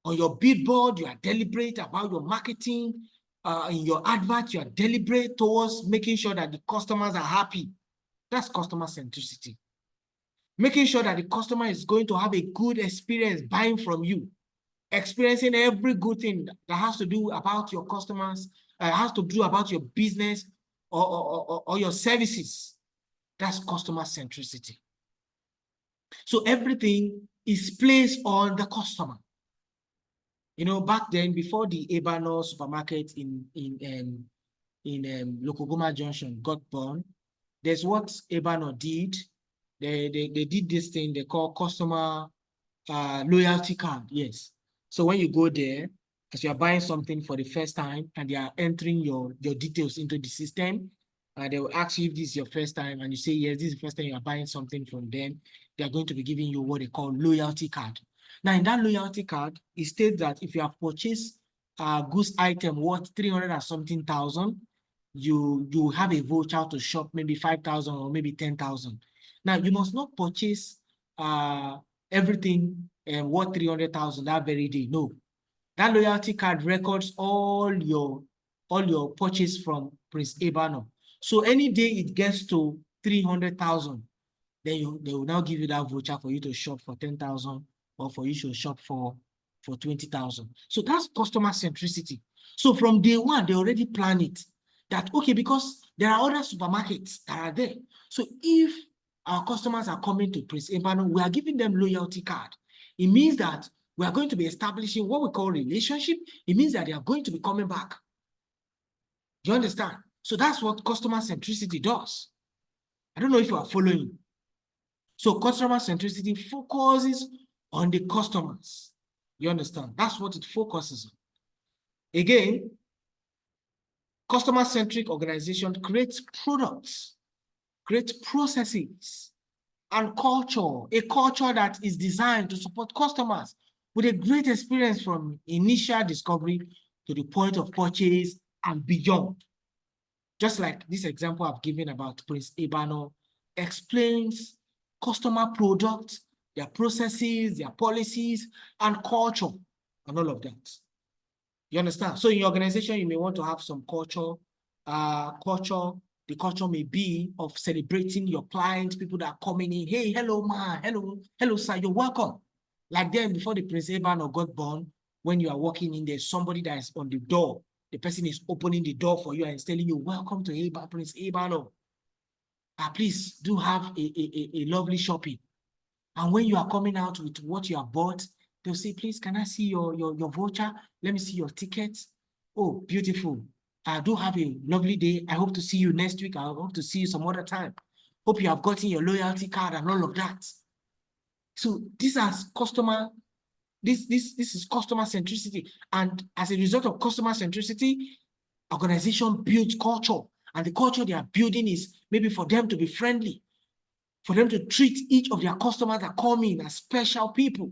On your billboard, you are deliberate about your marketing. In your advert, you are deliberate towards making sure that the customers are happy. That's customer centricity. Making sure that the customer is going to have a good experience buying from you. Experiencing every good thing that has to do about your customers, has to do about your business or your services. That's customer centricity. So everything is placed on the customer. You know, back then, before the Ebano supermarket in Lokogoma Junction got born, there's what Ebano did. They did this thing they call customer loyalty card. Yes. So when you go there, as you are buying something for the first time and they are entering your details into the system, they will ask you if this is your first time and you say, yes, this is the first time you are buying something from them. They are going to be giving you what they call loyalty card. Now, in that loyalty card, it states that if you have purchased a goods item worth 300 and something thousand, you have a voucher to shop maybe 5,000 or maybe 10,000. Now, you must not purchase everything worth 300,000 that very day. No, that loyalty card records all your purchase from Prince Ebano. So any day it gets to 300,000, then they will now give you that voucher for you to shop for 10,000 or for you to shop for 20,000. So that's customer centricity. So from day one, they already plan it that, okay, because there are other supermarkets that are there. So if our customers are coming to Prince Ebano, we are giving them loyalty card. It means that we are going to be establishing what we call relationship. It means that they are going to be coming back. Do you understand? So that's what customer centricity does. I don't know if you are following. So customer centricity focuses on the customers. You understand? That's what it focuses on. Again, customer-centric organization creates products, creates processes, and culture, a culture that is designed to support customers with a great experience from initial discovery to the point of purchase and beyond. Just like this example I've given about Prince Ebano explains customer products, their processes, their policies, and culture, and all of that. You understand? So in your organization, you may want to have some culture. The culture may be of celebrating your clients, people that are coming in. Hey, hello, ma. Hello, sir. You're welcome. Like then, before the Prince Ebano got born, when you are walking in, there's somebody that is on the door. The person is opening the door for you and is telling you, welcome to Prince Ebano. Please do have a lovely shopping. And when you are coming out with what you have bought, they'll say, please, can I see your voucher? Let me see your ticket. Oh, beautiful. I do have a lovely day. I hope to see you next week. I hope to see you some other time. Hope you have gotten your loyalty card and all of that. So this is customer centricity. And as a result of customer centricity, organization builds culture. And the culture they are building is maybe for them to be friendly, for them to treat each of their customers that come in as special people.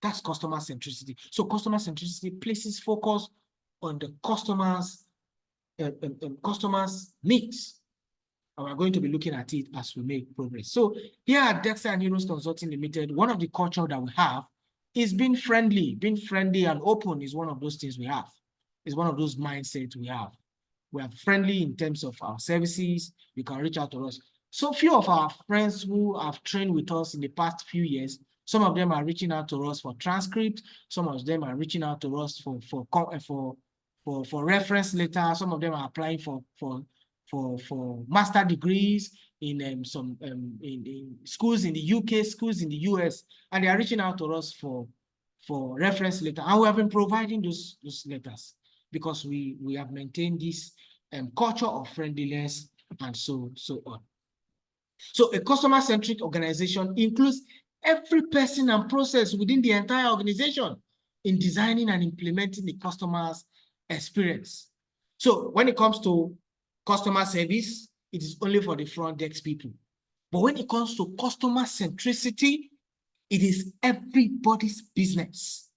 That's customer centricity. So customer centricity places focus on the customers' needs. And we're going to be looking at it as we make progress. So here at Dexter and Heroes Consulting Limited, one of the culture that we have is being friendly. Being friendly and open is one of those things we have. It's one of those mindsets we have. We are friendly in terms of our services. You can reach out to us. So few of our friends who have trained with us in the past few years, some of them are reaching out to us for transcript. Some of them are reaching out to us for reference letter. Some of them are applying for master degrees in in schools in the UK, schools in the US, and they are reaching out to us for reference letter. And we have been providing those letters because we have maintained this culture of friendliness and so on. So a customer-centric organization includes every person and process within the entire organization in designing and implementing the customer's experience. So when it comes to customer service, it is only for the front desk people. But when it comes to customer centricity, it is everybody's business.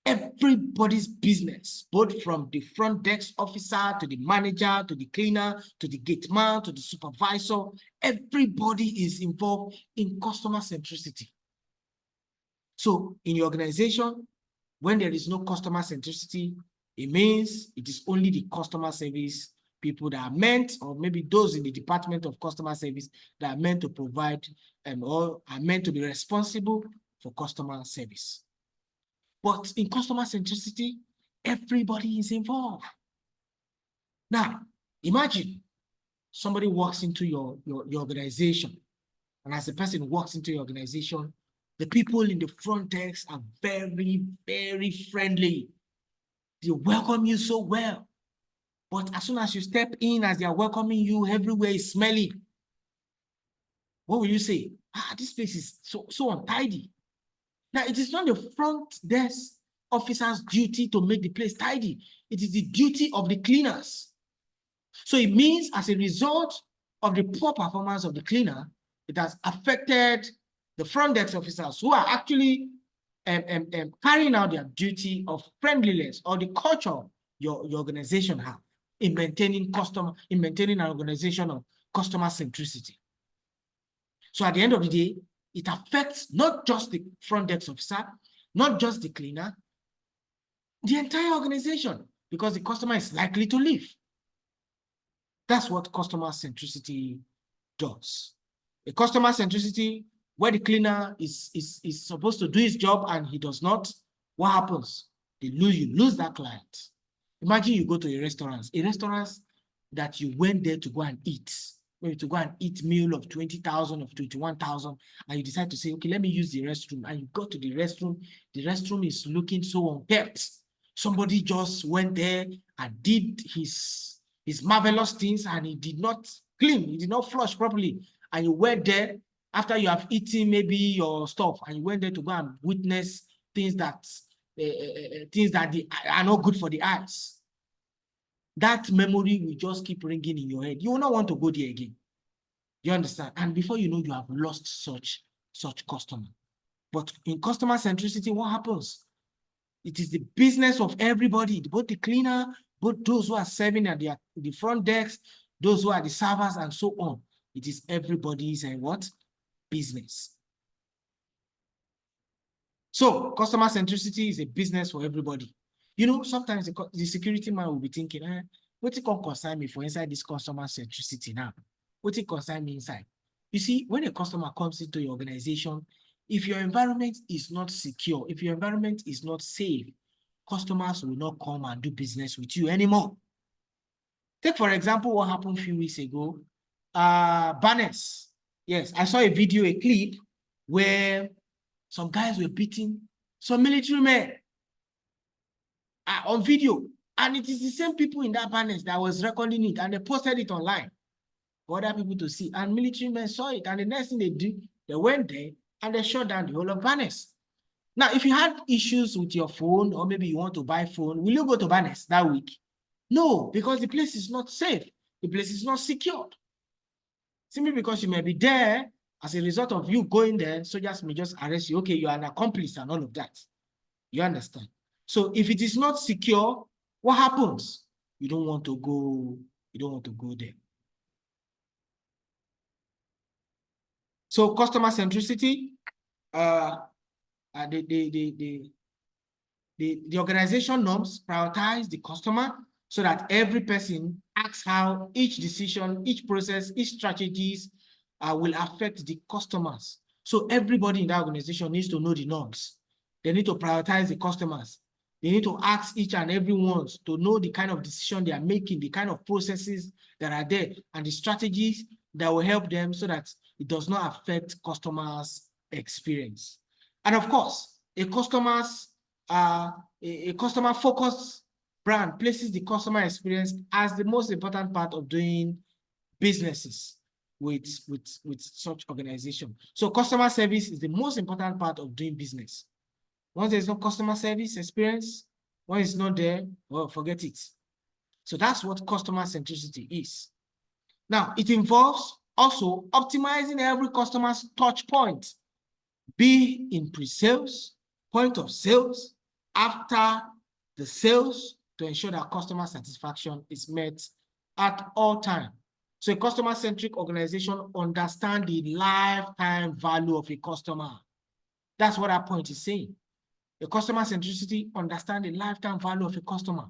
Everybody's business, both from the front desk officer to the manager, to the cleaner, to the gate man, to the supervisor. Everybody is involved in customer centricity. So in your organization, when there is no customer centricity, it means it is only the customer service people that are meant, or maybe those in the department of customer service that are meant to provide or are meant to be responsible for customer service. But in customer centricity, everybody is involved. Now, imagine somebody walks into your organization, and as the person walks into your organization, the people in the front desk are very, very friendly. They welcome you so well. But as soon as you step in, as they are welcoming you, everywhere is smelly. What will you say? This place is so untidy. Now, it is not the front desk officer's duty to make the place tidy. It is the duty of the cleaners. So it means as a result of the poor performance of the cleaner, it has affected the front desk officers who are actually carrying out their duty of friendliness or the culture your organization have in maintaining an organization of customer centricity. So at the end of the day, it affects not just the front desk officer, not just the cleaner, the entire organization, because the customer is likely to leave. That's what customer centricity does. A customer centricity where the cleaner is supposed to do his job and he does not, what happens? You lose that client. Imagine you go to a restaurant that you went there to go and eat, maybe to go and eat meal of 20,000 or 21,000, and you decide to say, okay, let me use the restroom. And you go to the restroom is looking so unkept. Somebody just went there and did his marvelous things, and he did not clean, he did not flush properly. And you went there after you have eaten maybe your stuff, and you went there to go and witness things that are not good for the eyes. That memory will just keep ringing in your head. You will not want to go there again. You understand? And before you know, you have lost such customer. But in customer centricity, what happens? It is the business of everybody, both the cleaner, both those who are serving at the front desk, those who are the servers, and so on. It is everybody's business. So customer centricity is a business for everybody. You know, sometimes the security man will be thinking, what it can concern me for inside this customer centricity now? What it concern me inside? You see, when a customer comes into your organization, if your environment is not secure, if your environment is not safe, customers will not come and do business with you anymore. Take, for example, what happened a few weeks ago. Banners. Yes, I saw a video, a clip, where some guys were beating some military men on video. And it is the same people in that banners that was recording it, and they posted it online for other people to see. And military men saw it, and the next thing they do, they went there and they shut down the whole of banners. Now, if you had issues with your phone, or maybe you want to buy phone, will you go to banners that week? No, because the place is not safe. The place is not secured. Simply because you may be there, as a result of you going there, soldiers may just arrest you. Okay, you are an accomplice and all of that. You understand? So if it is not secure, what happens? You don't want to go there. So customer centricity, the organization norms prioritize the customer so that every person asks how each decision, each process, each strategies will affect the customers. So everybody in that organization needs to know the norms. They need to prioritize the customers. They need to ask each and every one to know the kind of decision they are making, the kind of processes that are there, and the strategies that will help them so that it does not affect customers' experience. And of course, a customer-focused brand places the customer experience as the most important part of doing businesses with such organization. So customer service is the most important part of doing business. Once there's no customer service experience, when it's not there, well, forget it. So that's what customer centricity is. Now, it involves also optimizing every customer's touch point, be in pre-sales, point of sales, after the sales, to ensure that customer satisfaction is met at all times. So a customer-centric organization understands the lifetime value of a customer. That's what that point is saying. The customer centricity understands the lifetime value of a customer.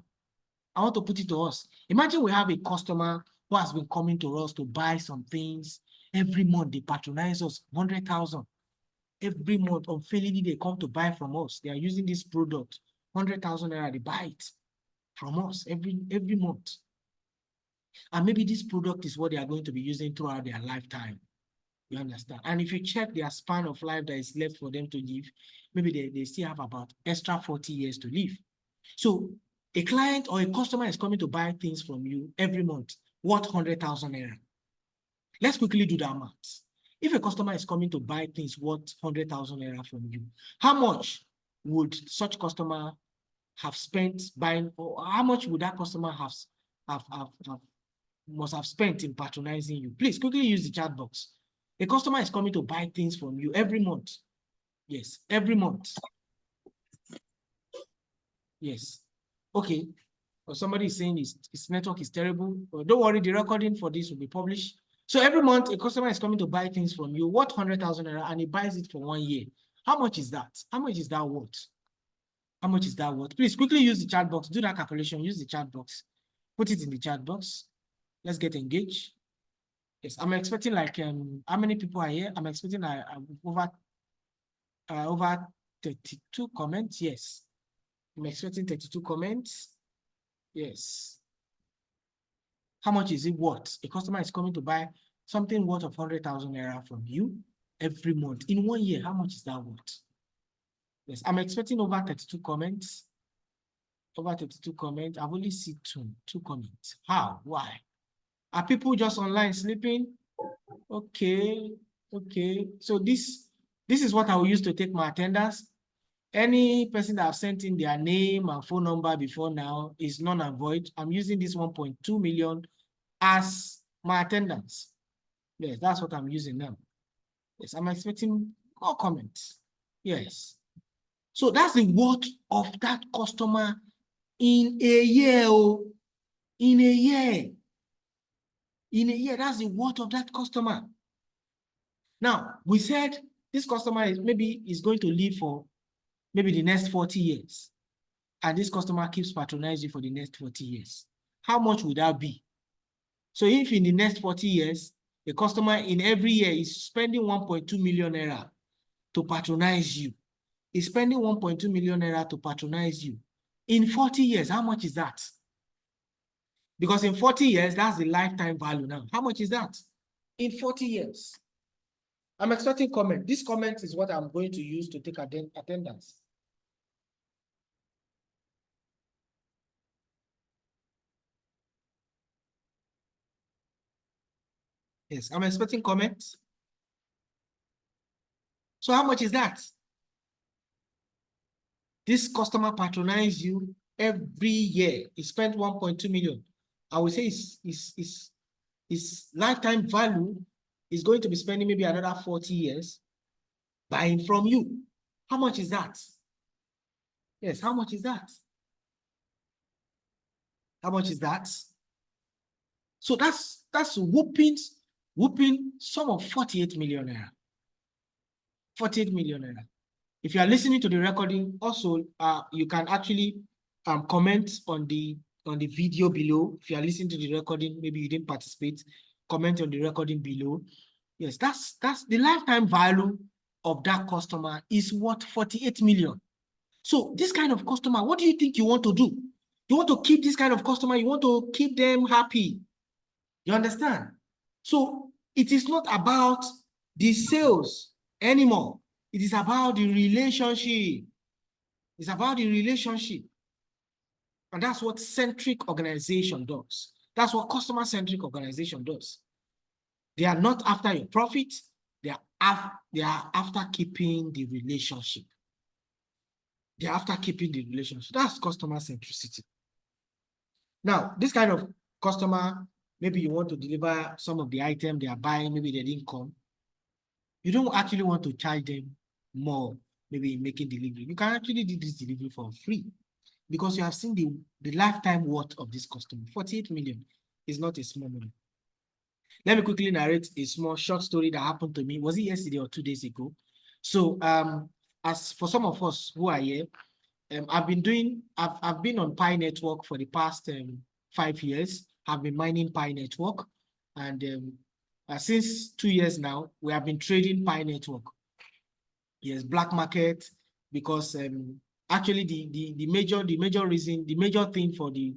I want to put it to us. Imagine we have a customer who has been coming to us to buy some things. Every month they patronize us, 100,000. Every month, unfailingly, they come to buy from us. They are using this product, 100,000 naira, they buy it from us every month. And maybe this product is what they are going to be using throughout their lifetime. You understand? And if you check their span of life that is left for them to live, maybe they still have about extra 40 years to live. So a client or a customer is coming to buy things from you every month, worth 100,000 naira. Let's quickly do that math. If a customer is coming to buy things worth 100,000 naira from you, how much would such customer have spent buying, or how much would that customer must have spent in patronizing you? Please quickly use the chat box. A customer is coming to buy things from you every month. Yes, every month. Yes. Okay. Or somebody is saying his network is terrible. Don't worry, the recording for this will be published. So every month, a customer is coming to buy things from you, worth 100,000 naira, and he buys it for 1 year. How much is that? How much is that worth? How much is that worth? Please quickly use the chat box. Do that calculation. Use the chat box. Put it in the chat box. Let's get engaged. Yes, I'm expecting like how many people are here? I'm expecting over 32 comments. Yes, I'm expecting 32 comments. Yes. How much is it worth? A customer is coming to buy something worth of 100,000 naira from you every month. In 1 year, how much is that worth? Yes, I'm expecting over 32 comments. Over 32 comments. I've only seen two comments. How? Why? Are people just online sleeping? Okay, okay. So this is what I will use to take my attendance. Any person that have sent in their name and phone number before now is null and void. I'm using this 1.2 million as my attendance. Yes, that's what I'm using now. Yes, I'm expecting more comments. Yes. So that's the worth of that customer in a year. Oh, in a year. In a year, that's the worth of that customer. Now, we said this customer is going to live for maybe the next 40 years. And this customer keeps patronizing for the next 40 years. How much would that be? So if in the next 40 years, a customer in every year is spending 1.2 million naira to patronize you, is spending 1.2 million naira to patronize you. In 40 years, how much is that? Because in 40 years, that's the lifetime value now. How much is that? In 40 years. I'm expecting comment. This comment is what I'm going to use to take attendance. Yes, I'm expecting comments. So how much is that? This customer patronizes you every year. He spent 1.2 million. I would say his lifetime value is going to be spending maybe another 40 years buying from you. How much is that? Yes, how much is that? How much is that? So that's whooping sum of 48 million naira. 48 million naira. If you are listening to the recording, also you can actually comment on the video below. If you are listening to the recording, maybe you didn't participate, comment on the recording below. Yes, that's the lifetime value of that customer is what 48 million. So this kind of customer, what do you think you want to do? You want to keep this kind of customer, you want to keep them happy. You understand? So it is not about the sales anymore. It is about the relationship. It's about the relationship. And that's what centric organization does. That's what customer-centric organization does. They are not after your profit. They are after keeping the relationship. They are after keeping the relationship. That's customer centricity. Now, this kind of customer, maybe you want to deliver some of the item they are buying, maybe they didn't come. You don't actually want to charge them more, maybe in making delivery. You can actually do this delivery for free because you have seen the lifetime worth of this customer. 48 million is not a small money. Let me quickly narrate a small short story that happened to me. Was it yesterday or 2 days ago? So as for some of us who are here, I've been on Pi Network for the past 5 years. I've been mining Pi Network, and since 2 years now, we have been trading Pi Network. Yes, black market, because actually the major reason, the major thing for the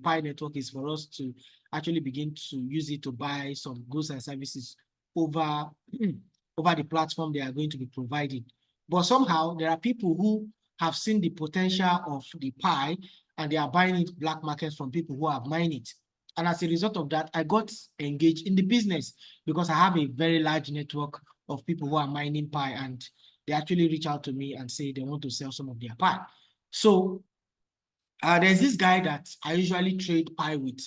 Pi Network is for us to actually begin to use it to buy some goods and services over the platform they are going to be providing. But somehow there are people who have seen the potential of the Pi and they are buying it black market from people who have mined it. And as a result of that, I got engaged in the business because I have a very large network of people who are mining Pi, and they actually reach out to me and say they want to sell some of their Pi. So there's this guy that I usually trade Pi with.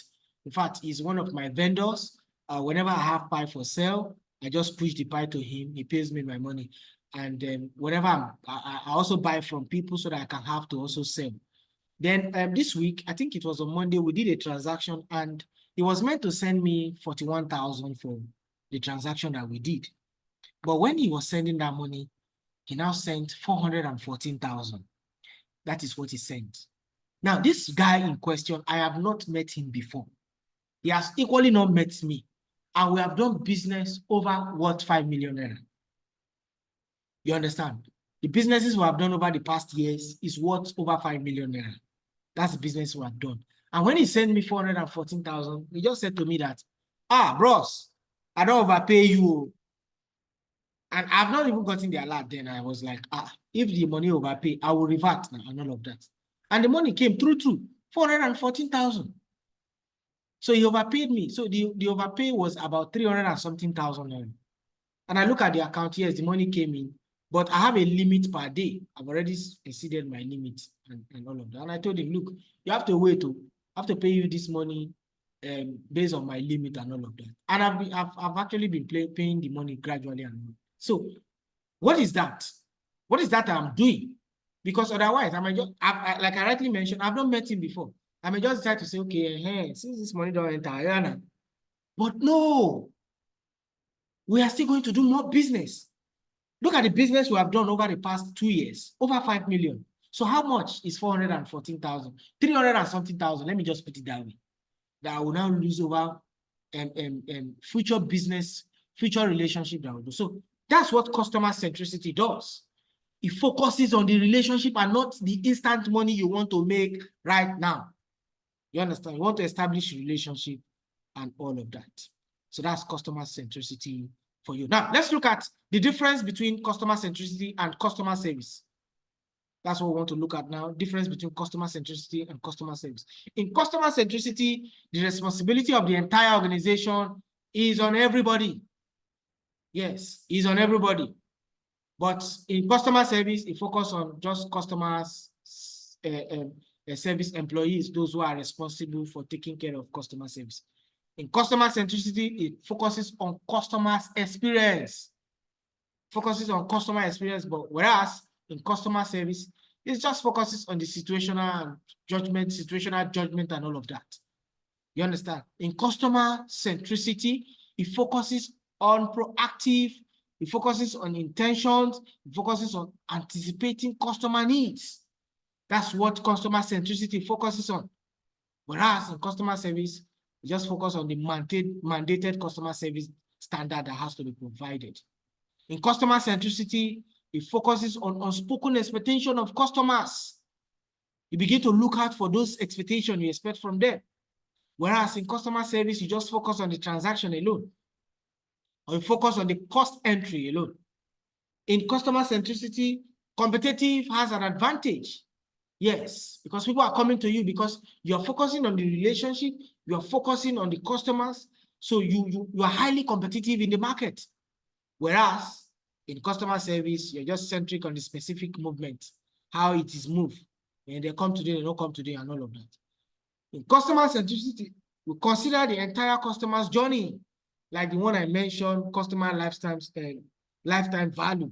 In fact, he's one of my vendors. Whenever I have Pi for sale, I just push the Pi to him. He pays me my money. And whenever I also buy from people so that I can have to also sell. Then this week, I think it was on Monday, we did a transaction and he was meant to send me 41,000 for the transaction that we did. But when he was sending that money, he now sent 414,000. That is what he sent. Now, this guy in question, I have not met him before. He has equally not met me. and we have done business over what 5 million naira. You understand? The businesses we have done over the past years is worth over 5 million naira. That's the business we have done. And when he sent me 414,000, he just said to me that, bros, I don't overpay you. And I've not even gotten the alert then. I was like, if the money overpay, I will revert now and all of that. And the money came through, 414,000. So he overpaid me. So the overpay was about 300 and something thousand. And I look at the account, yes, the money came in, but I have a limit per day. I've already exceeded my limit and all of that. And I told him, look, you have to wait to, I have to pay you this money based on my limit and all of that. And I've actually been paying the money gradually. So what is that? What is that I'm doing? Because otherwise, I might just, like I rightly mentioned, I've not met him before. I may just decide to say, okay, since this money don't enter, but no, we are still going to do more business. Look at the business we have done over the past 2 years, over 5 million. So how much is 414,000? 300 and something thousand. Let me just put it that way. That I will now lose over future business, future relationship that will do. So that's what customer centricity does. It focuses on the relationship and not the instant money you want to make right now. You understand? You want to establish a relationship and all of that. So that's customer centricity for you. Now, let's look at the difference between customer centricity and customer service. That's what we want to look at now, difference between customer centricity and customer service. In customer centricity, the responsibility of the entire organization is on everybody. Yes, is on everybody. But in customer service, it focuses on just customers, service employees, those who are responsible for taking care of customer service. In customer centricity, it focuses on customers' experience. Focuses on customer experience, but whereas in customer service, it just focuses on the situational judgment and all of that. You understand? In customer centricity, it focuses on proactive, it focuses on intentions, it focuses on anticipating customer needs. That's what customer centricity focuses on. Whereas in customer service, we just focus on the mandated customer service standard that has to be provided. In customer centricity, it focuses on unspoken expectation of customers. You begin to look out for those expectations you expect from them. Whereas in customer service, you just focus on the transaction alone, or you focus on the cost entry alone. In customer centricity, competitive has an advantage. Yes, because people are coming to you because you're focusing on the relationship, you're focusing on the customers, so you are highly competitive in the market. Whereas in customer service, you're just centric on the specific movement, how it is moved. And they come today, they don't come today, and all of that. In customer centricity, we consider the entire customer's journey, like the one I mentioned, customer lifetime value.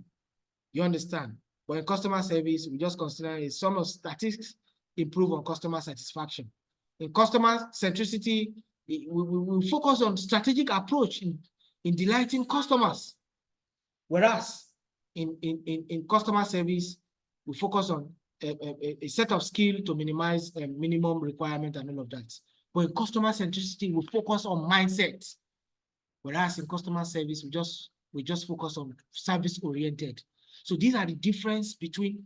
You understand? But in customer service, we just consider a sum of statistics improve on customer satisfaction. In customer centricity, we focus on strategic approach in delighting customers. Whereas in customer service, we focus on a set of skill to minimize minimum requirement and all of that. But in customer centricity, we focus on mindset. Whereas in customer service, we just focus on service oriented. So these are the difference between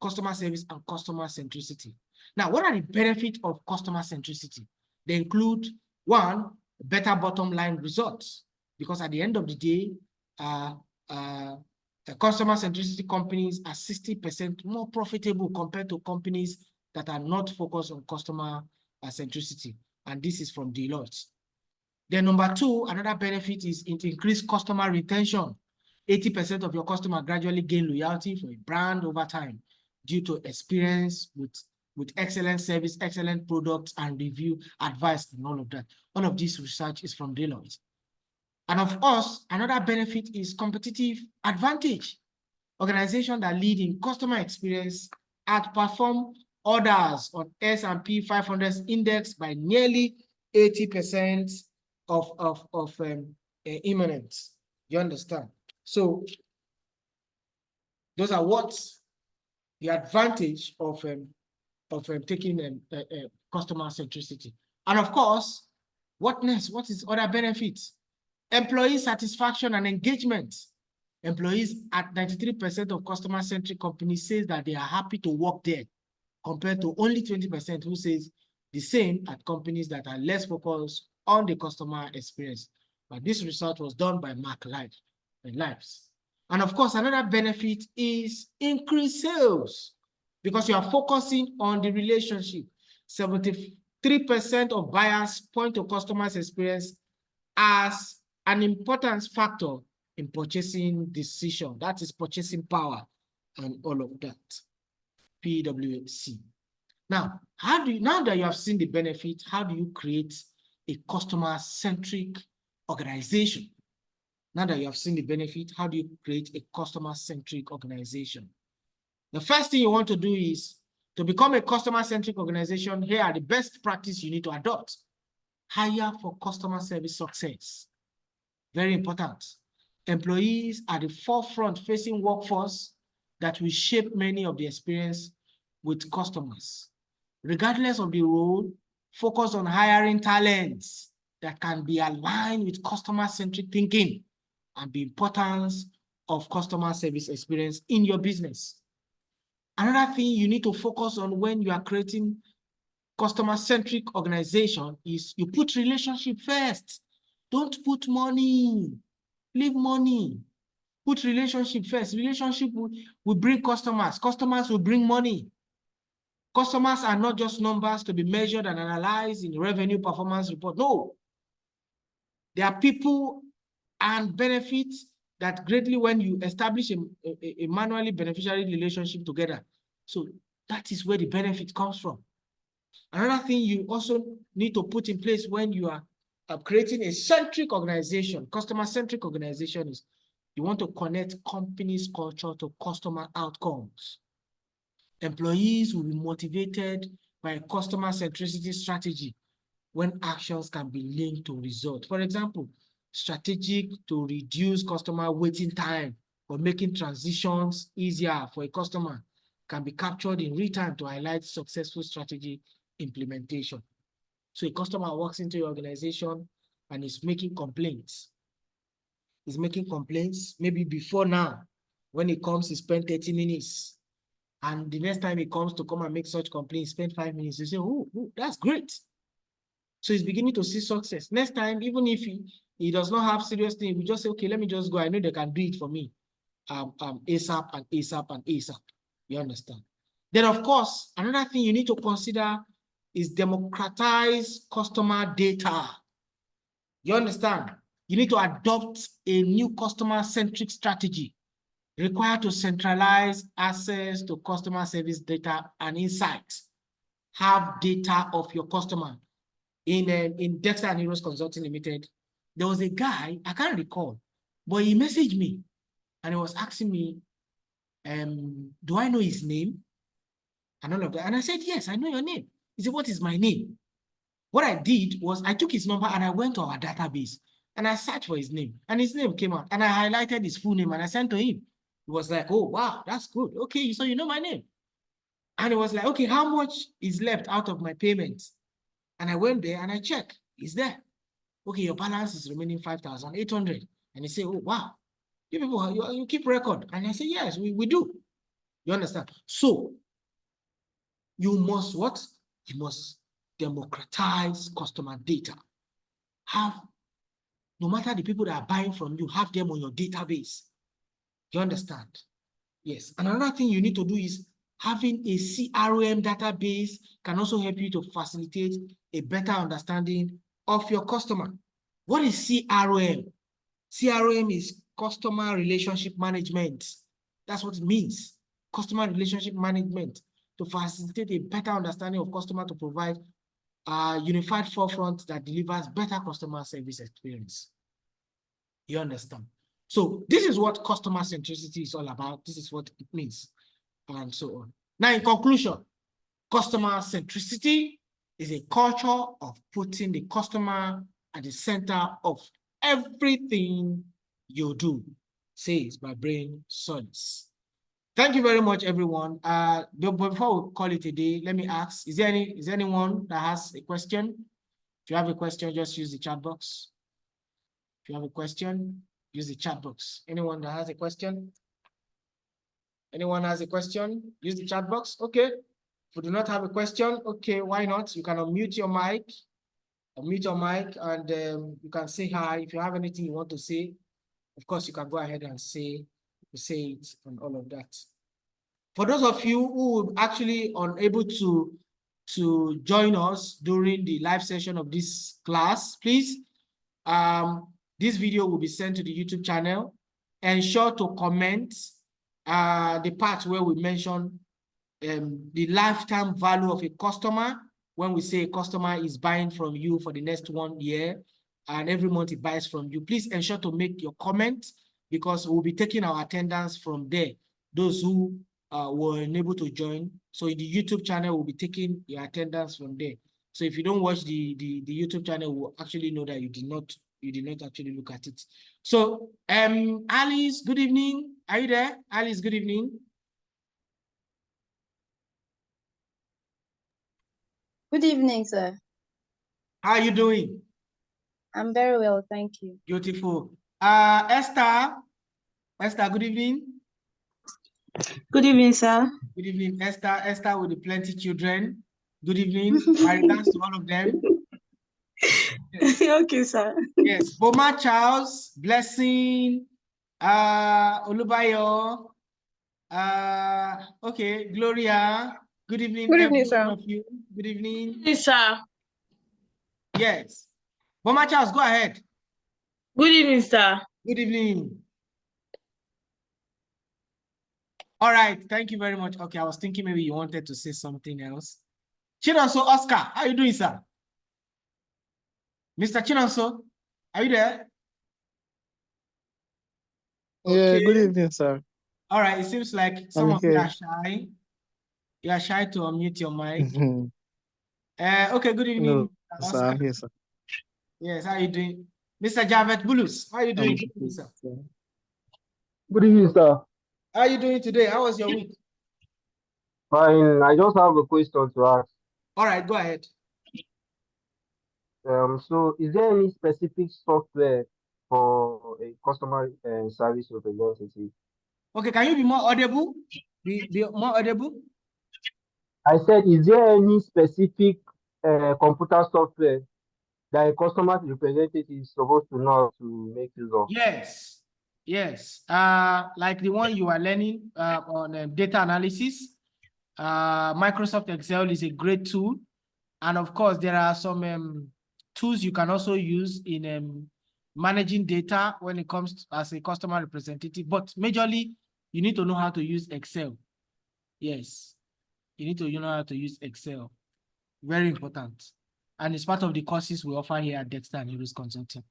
customer service and customer centricity. Now, what are the benefits of customer centricity? They include, one, better bottom line results, because at the end of the day, customer centricity companies are 60% more profitable compared to companies that are not focused on customer centricity. And this is from Deloitte. Then number two, another benefit is it increased customer retention. 80% of your customer gradually gain loyalty for a brand over time due to experience with excellent service, excellent products and review, advice, and all of that. All of this research is from Deloitte. And of course, another benefit is competitive advantage. Organizations that lead in customer experience outperform others on S&P 500 index by nearly 80% of imminence. You understand? So those are what's the advantage of taking customer centricity. And of course, what next? What is other benefits? Employee satisfaction and engagement. Employees at 93% of customer-centric companies says that they are happy to work there, compared to only 20% who says the same at companies that are less focused on the customer experience. But this research was done by Mark Lives. And of course, another benefit is increased sales, because you are focusing on the relationship. 73% of buyers point to customers' experience as an important factor in purchasing decision. That is purchasing power and all of that. PWC. Now, now that you have seen the benefit, how do you create a customer-centric organization? Now that you have seen the benefit, how do you create a customer-centric organization? The first thing you want to do is to become a customer-centric organization. Here are the best practices you need to adopt. Hire for customer service success. Very important. Employees are the forefront-facing workforce that will shape many of the experience with customers. Regardless of the role, focus on hiring talents that can be aligned with customer-centric thinking and the importance of customer service experience in your business. Another thing you need to focus on when you are creating customer-centric organization is you put relationship first. Don't put money. Leave money. Put relationship first. Relationship will bring customers. Customers will bring money. Customers are not just numbers to be measured and analyzed in revenue performance report. No. They are people and benefits that greatly when you establish a manually beneficiary relationship together. So that is where the benefit comes from. Another thing you also need to put in place when you are creating a centric organization, customer-centric organization, is you want to connect company's culture to customer outcomes. Employees will be motivated by a customer centricity strategy when actions can be linked to results. For example, strategic to reduce customer waiting time or making transitions easier for a customer can be captured in real time to highlight successful strategy implementation. So a customer walks into your organization and is making complaints. He's making complaints. Maybe before now, when he comes, he spent 30 minutes. And the next time he comes to come and make such complaints, spend 5 minutes. You say, oh, that's great. So he's beginning to see success. Next time, even if he does not have serious things, we just say, okay, let me just go. I know they can do it for me. ASAP and ASAP and ASAP. You understand? Then, of course, another thing you need to consider is democratize customer data. You understand? You need to adopt a new customer-centric strategy required to centralize access to customer service data and insights. Have data of your customer. In Dexter and Heroes Consulting Limited, there was a guy, I can't recall, but he messaged me and he was asking me, do I know his name? And all of that. And I said, yes, I know your name. He said, what is my name? What I did was I took his number and I went to our database and I searched for his name and his name came out and I highlighted his full name and I sent to him. He was like, oh, wow, that's good. Okay, so you know my name. And he was like, okay, how much is left out of my payments? And I went there and I checked. It's there. Okay, your balance is remaining 5,800. And he said, oh, wow. You people, you keep record. And I said, yes, we do. You understand? So you must what? You must democratize customer data. No matter the people that are buying from you, have them on your database. You understand? Yes. And another thing you need to do is having a CRM database can also help you to facilitate a better understanding of your customer. What is CRM? CRM is customer relationship management. That's what it means. Customer relationship management to facilitate a better understanding of customer to provide a unified forefront that delivers better customer service experience. You understand? So this is what customer centricity is all about. This is what it means, and so on. Now, in conclusion, customer centricity is a culture of putting the customer at the center of everything you do, says my brain solace. Thank you very much, everyone. Before we call it a day, let me ask, is there anyone that has a question? If you have a question, just use the chat box. If you have a question, use the chat box. Anyone that has a question? Anyone has a question? Use the chat box. Okay. If you do not have a question, okay, why not? You can unmute your mic. Unmute your mic and you can say hi. If you have anything you want to say, of course, you can go ahead and say it and all of that. For those of you who were actually unable to join us during the live session of this class, please, this video will be sent to the YouTube channel. Ensure to comment the part where we mention the lifetime value of a customer. When we say a customer is buying from you for the next 1 year and every month it buys from you, please ensure to make your comment because we'll be taking our attendance from there. Those who were unable to join. So in the YouTube channel, we'll be taking your attendance from there. So if you don't watch the YouTube channel, we'll actually know that you did not actually look at it. So Alice, good evening. Are you there? Alice, good evening. Good evening, sir. How are you doing? I'm very well, thank you. Beautiful. Esther, good evening. Good evening, sir. Good evening, Esther. Esther with the plenty children. Good evening. My regards to all of them. Yes. Okay, sir. Yes. Boma Charles, Blessing, Olubayo, okay, Gloria. Good evening, Good evening, every sir. one of you. Good evening. Yes, sir. Yes. Boma Charles, go ahead. Good evening, sir. Good evening. All right, thank you very much. Okay, I was thinking maybe you wanted to say something else. Chinonso Oscar, how are you doing, sir? Mr. Chinonso, are you there? Yeah, Okay. good evening, sir. All right, it seems like some I'm of you are here. shy. You are shy to unmute your mic. No, Okay, good evening, sir, Oscar. I'm here, sir. Yes, how are you doing? Mr. Javet Bulus, how are you doing? I'm Good evening, good, sir. sir. Good evening, sir. How are you doing today? How was your week? Fine. I just have a question to ask. All right, go ahead. So is there any specific software for a customer service representative? Okay, can you be more audible? Be more audible? I said, is there any specific computer software that a customer representative is supposed to know how to make use of? Yes, yes. Like the one you are learning on data analysis. Microsoft Excel is a great tool. And of course, there are some tools you can also use in managing data when it comes to, as a customer representative. But majorly, you need to know how to use Excel. Yes, you need to know how to use Excel. Very important. And it's part of the courses we offer here at Dexter and Heroes Consulting.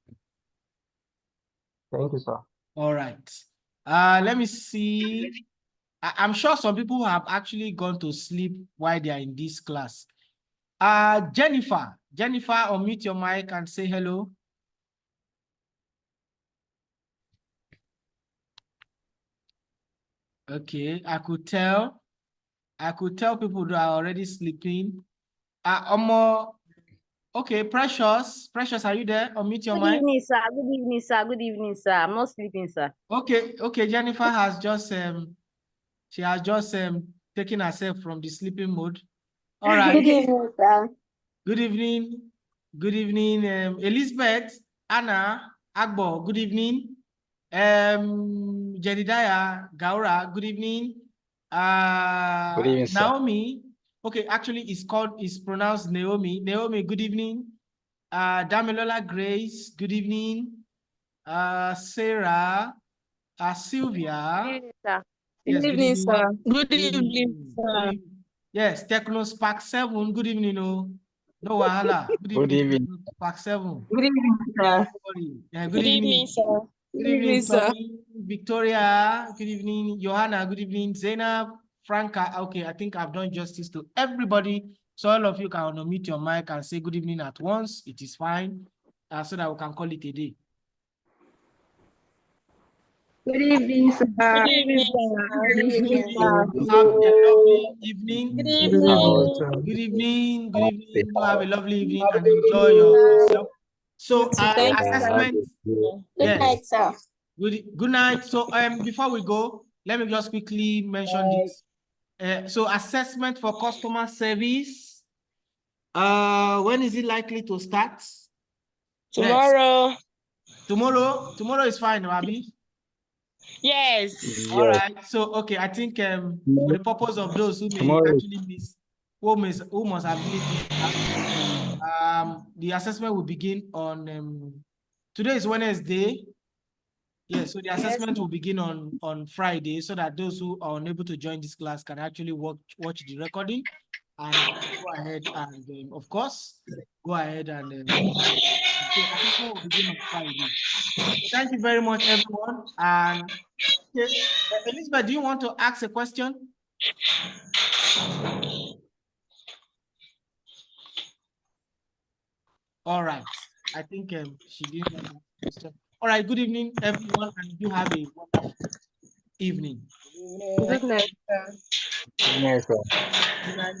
Thank you, sir. All right. Let me see. I'm sure some people have actually gone to sleep while they are in this class. Jennifer, unmute your mic and say hello. Okay, I could tell people that are already sleeping. Okay, Precious, are you there? Unmute your Good mic. evening, sir. Good evening, sir. Good evening, sir. I'm not sleeping, sir. Okay, Jennifer has just she has just taken herself from the sleeping mode. All right. Good evening, sir. Good evening. Good evening, Elizabeth, Anna, Agbo. Good evening. Jedidiah, Gaura. Good evening. Good evening, sir. Naomi. Okay, actually, it's pronounced Naomi. Naomi, good evening. Damilola Grace. Good evening. Sarah. Sylvia. Sir. Yes, good evening. sir. Good Good evening, evening. sir. Yes, TechnoSpark 7. Good evening. No wahala. Good Good evening. evening. Spark 7. Good evening, sir. Yeah, Good evening, sir. Good evening, Tommy, Victoria. Good evening, Johanna. Good evening, Zainab, Franca. Okay, I think I've done justice to everybody. So all of you can unmute your mic and say good evening at once. It is fine, so that we can call it a day. Good evening, sir. Good evening, Good evening, sir. Have a lovely evening. Good Good evening, evening. sir. Good evening. Good evening. Have a lovely evening and enjoy yourself. So Thank you, sir. assessment. Good Yes. night, sir. Good night. So before we go, let me just quickly mention this. So assessment for customer service. When is it likely to start? Tomorrow. Yes. Tomorrow is fine, Abi. Yes. All right. So okay, I think for the purpose of those who may actually miss, who must have missed this class, the assessment will begin on today is Wednesday. Yes, so the assessment will begin on Friday, so that those who are unable to join this class can actually watch the recording and go ahead and of course go ahead and so assessment will begin on Friday. So thank you very much, everyone. And okay, Elizabeth, do you want to ask a question? All right. I think she didn't want to ask a question. All right. Good evening, everyone, and you have a wonderful evening. Good night, sir. Yes, sir. Good night.